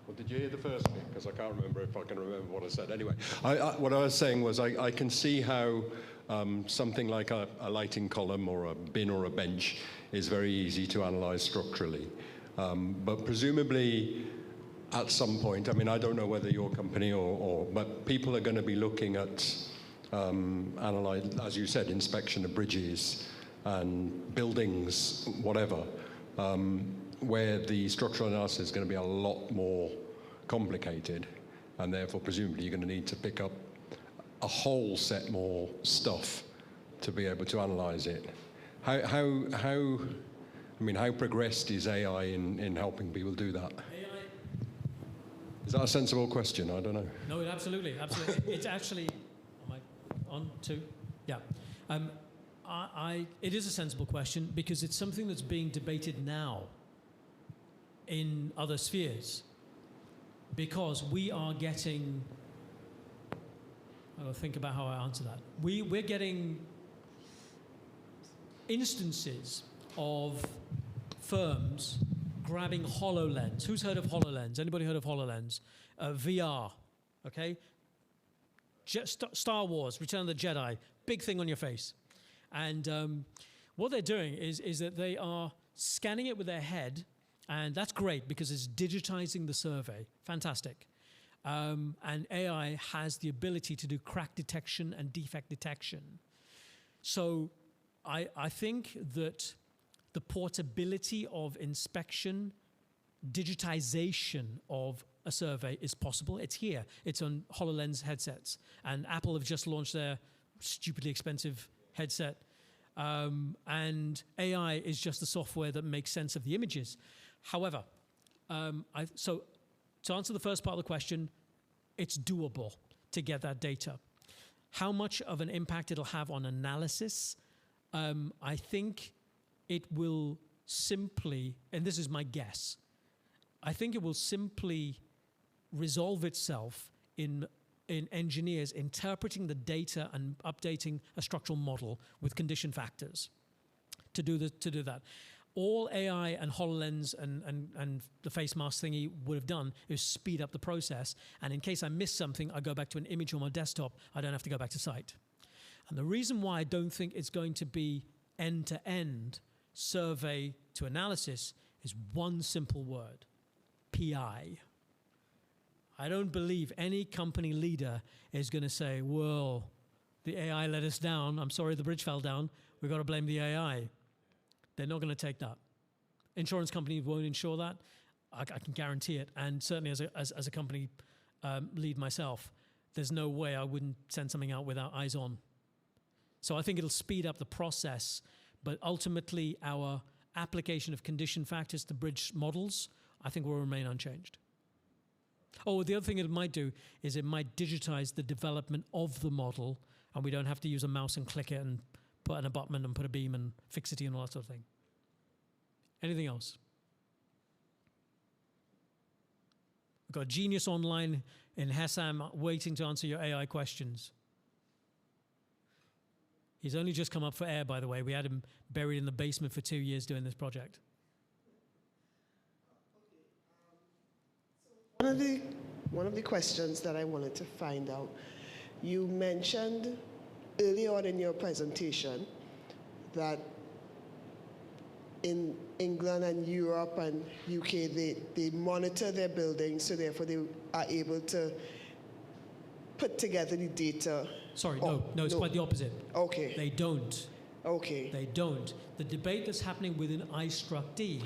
Well, did you hear the first bit? Because I can't remember if I can remember what I said. Anyway, what I was saying was I can see how something like a lighting column or a bin or a bench is very easy to analyse structurally. But presumably at some point, I mean, I don't know whether your company but people are going to be looking at, analyze, as you said, inspection of bridges and buildings, whatever, where the structural analysis is going to be a lot more complicated, and therefore presumably you're going to need to pick up a whole set more stuff to be able to analyze it. How progressed is AI in helping people do that? AI. Is that a sensible question? I don't know. No, absolutely. It's actually, am I on two? Yeah. It is a sensible question because it's something that's being debated now in other spheres, because we are getting, I'll think about how I answer that. We're getting instances of firms grabbing HoloLens. Who's heard of HoloLens? Anybody heard of HoloLens? VR, okay? Star Wars, Return of the Jedi, big thing on your face. And what they're doing is that they are scanning it with their head, and that's great because it's digitizing the survey. Fantastic. And AI has the ability to do crack detection and defect detection. So I think that the portability of inspection, digitization of a survey is possible. It's here. It's on HoloLens headsets. And Apple have just launched their stupidly expensive headset. And AI is just the software that makes sense of the images. However, so to answer the first part of the question, it's doable to get that data. How much of an impact it'll have on analysis, I think it will simply, and this is my guess, I think it will simply resolve itself in engineers interpreting the data and updating a structural model with condition factors to do that. All AI and HoloLens and the face mask thingy would have done is speed up the process. And in case I miss something, I go back to an image on my desktop. I don't have to go back to site. And the reason why I don't think it's going to be end-to-end survey to analysis is one simple word: PI. I don't believe any company leader is going to say, well, the AI let us down. I'm sorry the bridge fell down. We've got to blame the AI. They're not going to take that. Insurance companies won't insure that. I can guarantee it. And certainly as a company lead myself, there's no way I wouldn't send something out without eyes on. So I think it'll speed up the process. But ultimately, our application of condition factors to bridge models, I think, will remain unchanged. Oh, the other thing it might do is it might digitize the development of the model, and we don't have to use a mouse and click it and put an abutment and put a beam and fixity and all that sort of thing. Anything else? We've got a genius online in Hessam waiting to answer your AI questions. He's only just come up for air, by the way. We had him buried in the basement for 2 years doing this project. One of the questions that I wanted to find out, You mentioned early on in your presentation that in England and Europe and UK, they monitor their buildings, so therefore they are able to put together the data. Sorry, no, it's quite the opposite. Okay. They don't. Okay. They don't. The debate that's happening within iStructD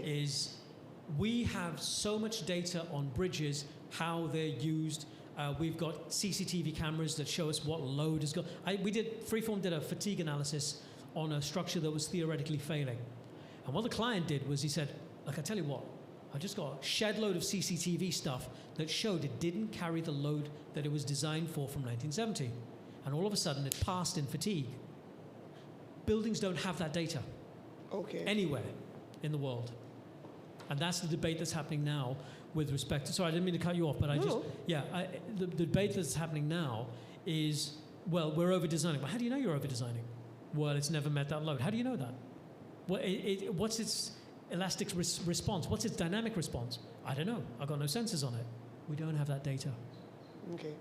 is we have so much data on bridges, how they're used. We've got CCTV cameras that show us what load has got. Free4M did a fatigue analysis on a structure that was theoretically failing. And what the client did was he said, look, I tell you what, I just got a shed load of CCTV stuff that showed it didn't carry the load that it was designed for from 1970. And all of a sudden it passed in fatigue. Buildings don't have that data anywhere in the world. And that's the debate that's happening now with respect to, sorry, I didn't mean to cut you off, but the debate that's happening now is, well, we're over-designing. Well, how do you know you're over-designing? Well, it's never met that load. How do you know that? What's its elastic response? What's its dynamic response? I don't know. I've got no sensors on it. We don't have that data. Okay.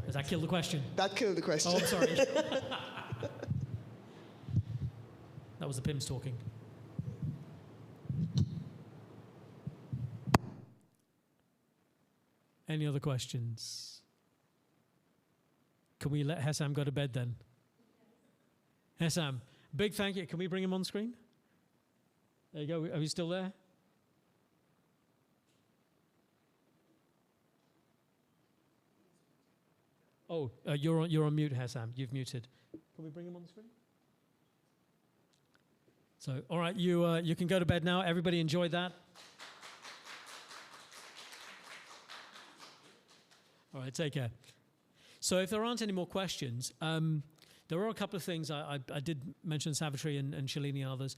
Does that kill the question? That killed the question. Oh, I'm sorry. That was the PIMS talking. Any other questions? Can we let Hessam go to bed then? Hessam, big thank you. Can we bring him on screen? There you go. Are you still there? Oh, you're on mute, Hessam. You've muted. Can we bring him on the screen? So, all right, you can go to bed now. Everybody enjoyed that. All right, take care. So if there aren't any more questions, there are a couple of things. I did mention Savitri and Shalini and others.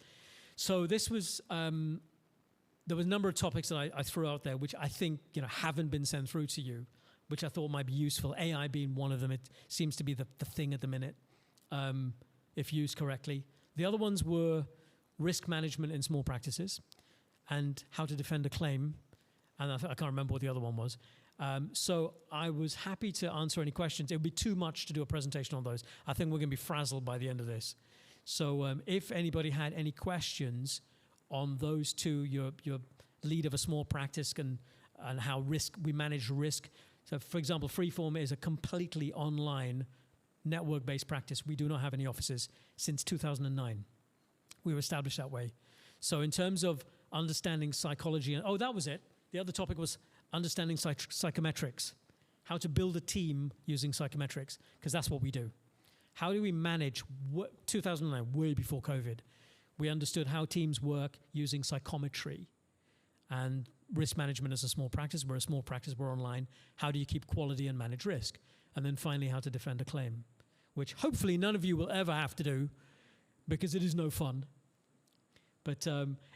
So this was, there was a number of topics that I threw out there, which I think haven't been sent through to you, which I thought might be useful. AI being one of them. It seems to be the thing at the minute, if used correctly. The other ones were risk management in small practices and how to defend a claim. And I can't remember what the other one was. So I was happy to answer any questions. It would be too much to do a presentation on those. I think we're going to be frazzled by the end of this. So if anybody had any questions on those two, your lead of a small practice and how we manage risk. So for example, Free4M is a completely online network-based practice. We do not have any offices since 2009. We were established that way. So in terms of understanding psychology, that was it. The other topic was understanding psychometrics, how to build a team using psychometrics, because that's what we do. How do we manage 2009, way before COVID? We understood how teams work using psychometry and risk management as a small practice. We're a small practice, we're online. How do you keep quality and manage risk? And then finally, how to defend a claim, which hopefully none of you will ever have to do because it is no fun. But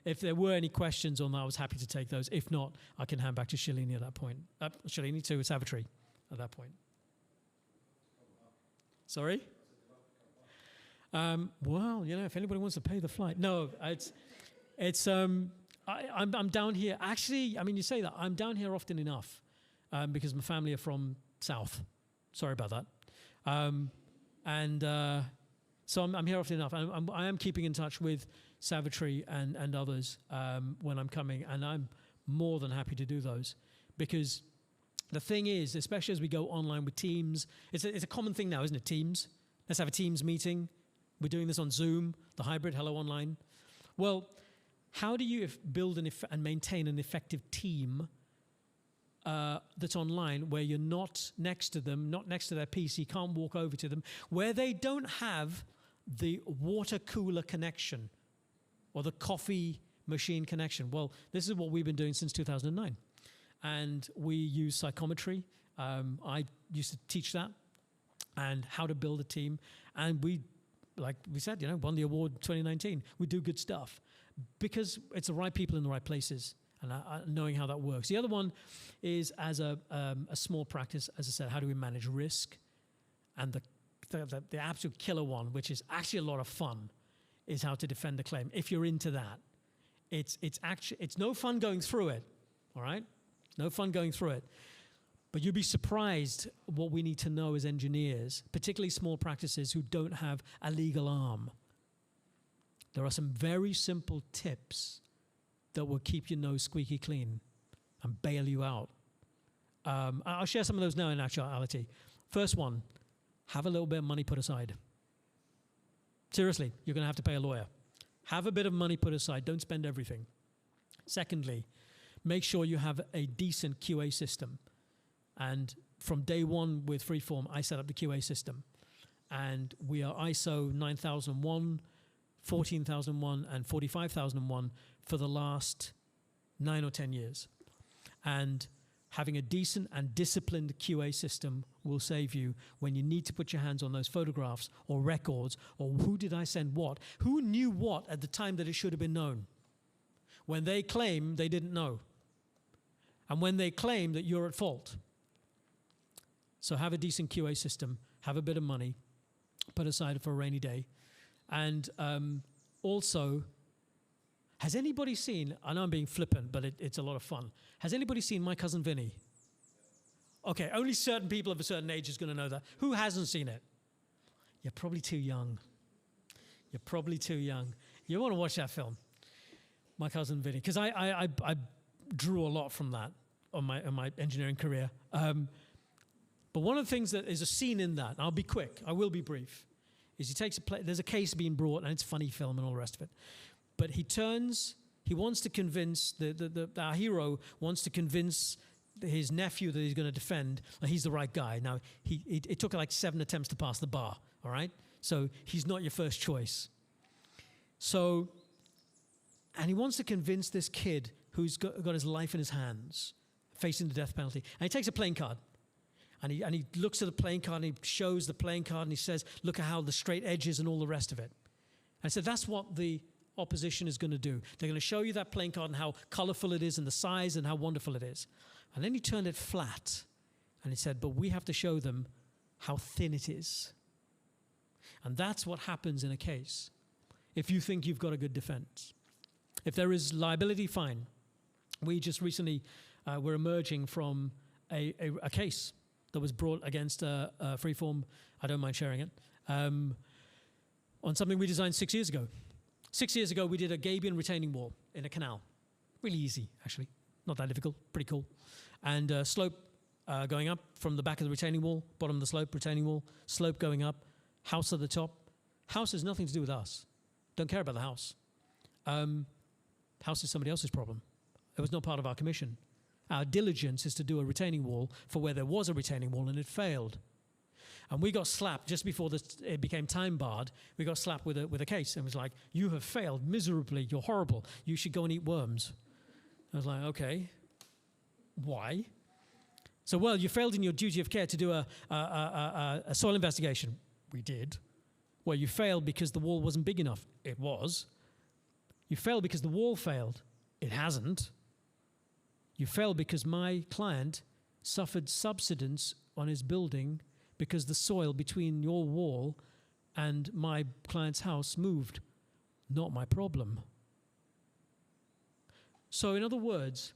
if there were any questions on that, I was happy to take those. If not, I can hand back to Shalini at that point. Shalini to Savitri at that point. Sorry? Well, if anybody wants to pay the flight. No, I'm down here. Actually, you say that. I'm down here often enough because my family are from South. Sorry about that. So I'm here often enough. I am keeping in touch with Savitri and others when I'm coming, and I'm more than happy to do those. Because the thing is, especially as we go online with Teams, it's a common thing now, isn't it? Teams. Let's have a Teams meeting. We're doing this on Zoom, the hybrid Hello Online. Well, how do you build and maintain an effective team that's online where you're not next to them, not next to their PC, can't walk over to them, where they don't have the water cooler connection or the coffee machine connection? Well, this is what we've been doing since 2009. And we use psychometry. I used to teach that and how to build a team. And we, like we said, won the award 2019. We do good stuff because it's the right people in the right places and knowing how that works. The other one is as a small practice, as I said, how do we manage risk? And the absolute killer one, which is actually a lot of fun, is how to defend a claim. If you're into that, it's no fun going through it, all right? No fun going through it. But you'd be surprised what we need to know as engineers, particularly small practices who don't have a legal arm. There are some very simple tips that will keep your nose squeaky clean and bail you out. I'll share some of those now in actuality. First one, have a little bit of money put aside. Seriously, you're going to have to pay a lawyer. Have a bit of money put aside. Don't spend everything. Secondly, make sure you have a decent QA system. And from day one with Free4M, I set up the QA system. And we are ISO 9001, 14001, and 45001 for the last 9 or 10 years. And having a decent and disciplined QA system will save you when you need to put your hands on those photographs or records or who did I send what? Who knew what at the time that it should have been known? When they claim they didn't know. And when they claim that you're at fault. So have a decent QA system, have a bit of money, put aside for a rainy day. And also, has anybody seen, I know I'm being flippant, but it's a lot of fun. Has anybody seen My Cousin Vinny? Okay, only certain people of a certain age is going to know that. Who hasn't seen it? You're probably too young. You're probably too young. You want to watch that film, My Cousin Vinny, because I drew a lot from that on my engineering career. But one of the things that is a scene in that, and I'll be quick, I will be brief, is he takes there's a case being brought, and it's a funny film and all the rest of it. But he wants to convince, our hero wants to convince his nephew that he's going to defend, that he's the right guy. Now, it took like 7 attempts to pass the bar, all right? So he's not your first choice. So, and he wants to convince this kid who's got his life in his hands, facing the death penalty. And he takes a playing card. And he looks at the playing card and he shows the playing card and he says, look at how the straight edges and all the rest of it. And so that's what the opposition is going to do. They're going to show you that playing card and how colorful it is and the size and how wonderful it is. And then he turned it flat and he said, but we have to show them how thin it is. And that's what happens in a case if you think you've got a good defense. If there is liability, fine. We just recently were emerging from a case that was brought against Free4M, I don't mind sharing it, on something we designed 6 years ago. 6 years ago, we did a gabion retaining wall in a canal. Really easy, actually. Not that difficult, pretty cool. And slope going up from the back of the retaining wall, bottom of the slope, retaining wall, slope going up, house at the top. House has nothing to do with us. Don't care about the house. House is somebody else's problem. It was not part of our commission. Our diligence is to do a retaining wall for where there was a retaining wall and it failed. And we got slapped just before it became time barred. We got slapped with a case and it was like, you have failed miserably. You're horrible. You should go and eat worms. I was like, okay, why? So, well, you failed in your duty of care to do a soil investigation. We did. Well, you failed because the wall wasn't big enough. It was. You failed because the wall failed. It hasn't. You failed because my client suffered subsidence on his building because the soil between your wall and my client's house moved. Not my problem. So in other words,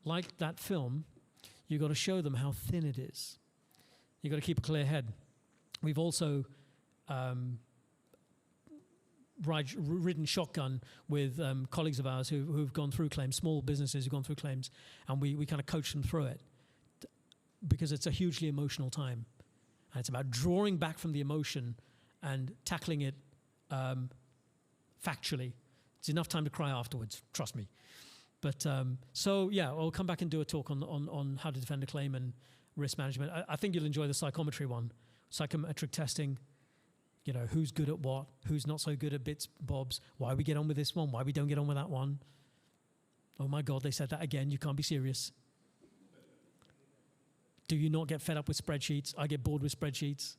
like that film, you've got to show them how thin it is. You've got to keep a clear head. We've also ridden shotgun with colleagues of ours who've gone through claims, small businesses who've gone through claims, and we kind of coach them through it because it's a hugely emotional time. And it's about drawing back from the emotion and tackling it factually. It's enough time to cry afterwards, trust me. But so, yeah, I'll come back and do a talk on how to defend a claim and risk management. I think you'll enjoy the psychometry one, psychometric testing. You know, who's good at what, who's not so good at bits, bobs, why we get on with this one, why we don't get on with that one. Oh my God, they said that again, you can't be serious. Do you not get fed up with spreadsheets? I get bored with spreadsheets.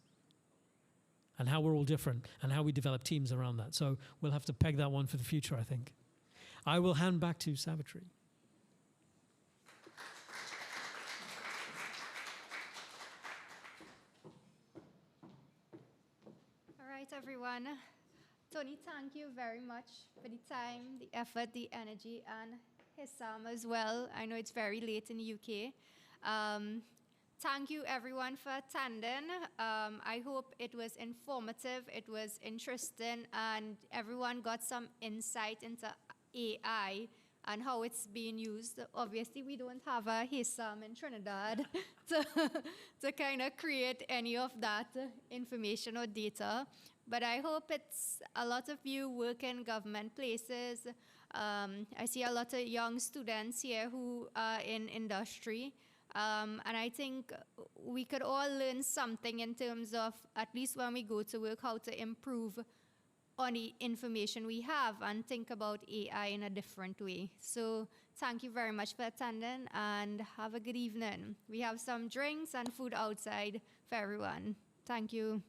And how we're all different and how we develop teams around that. So we'll have to peg that one for the future, I think. I will hand back to Savitri. All right, everyone. Tony, thank you very much for the time, the effort, the energy, and Hissam as well. I know it's very late in the UK. thank you everyone for attending. I hope it was informative, it was interesting, and everyone got some insight into AI and how it's being used. Obviously, we don't have a HISAM in Trinidad to kind of create any of that information or data. But I hope it's a lot of you work in government places. I see a lot of young students here who are in industry. And I think we could all learn something in terms of, at least when we go to work, how to improve on the information we have and think about AI in a different way. So thank you very much for attending and have a good evening. We have some drinks and food outside for everyone. Thank you.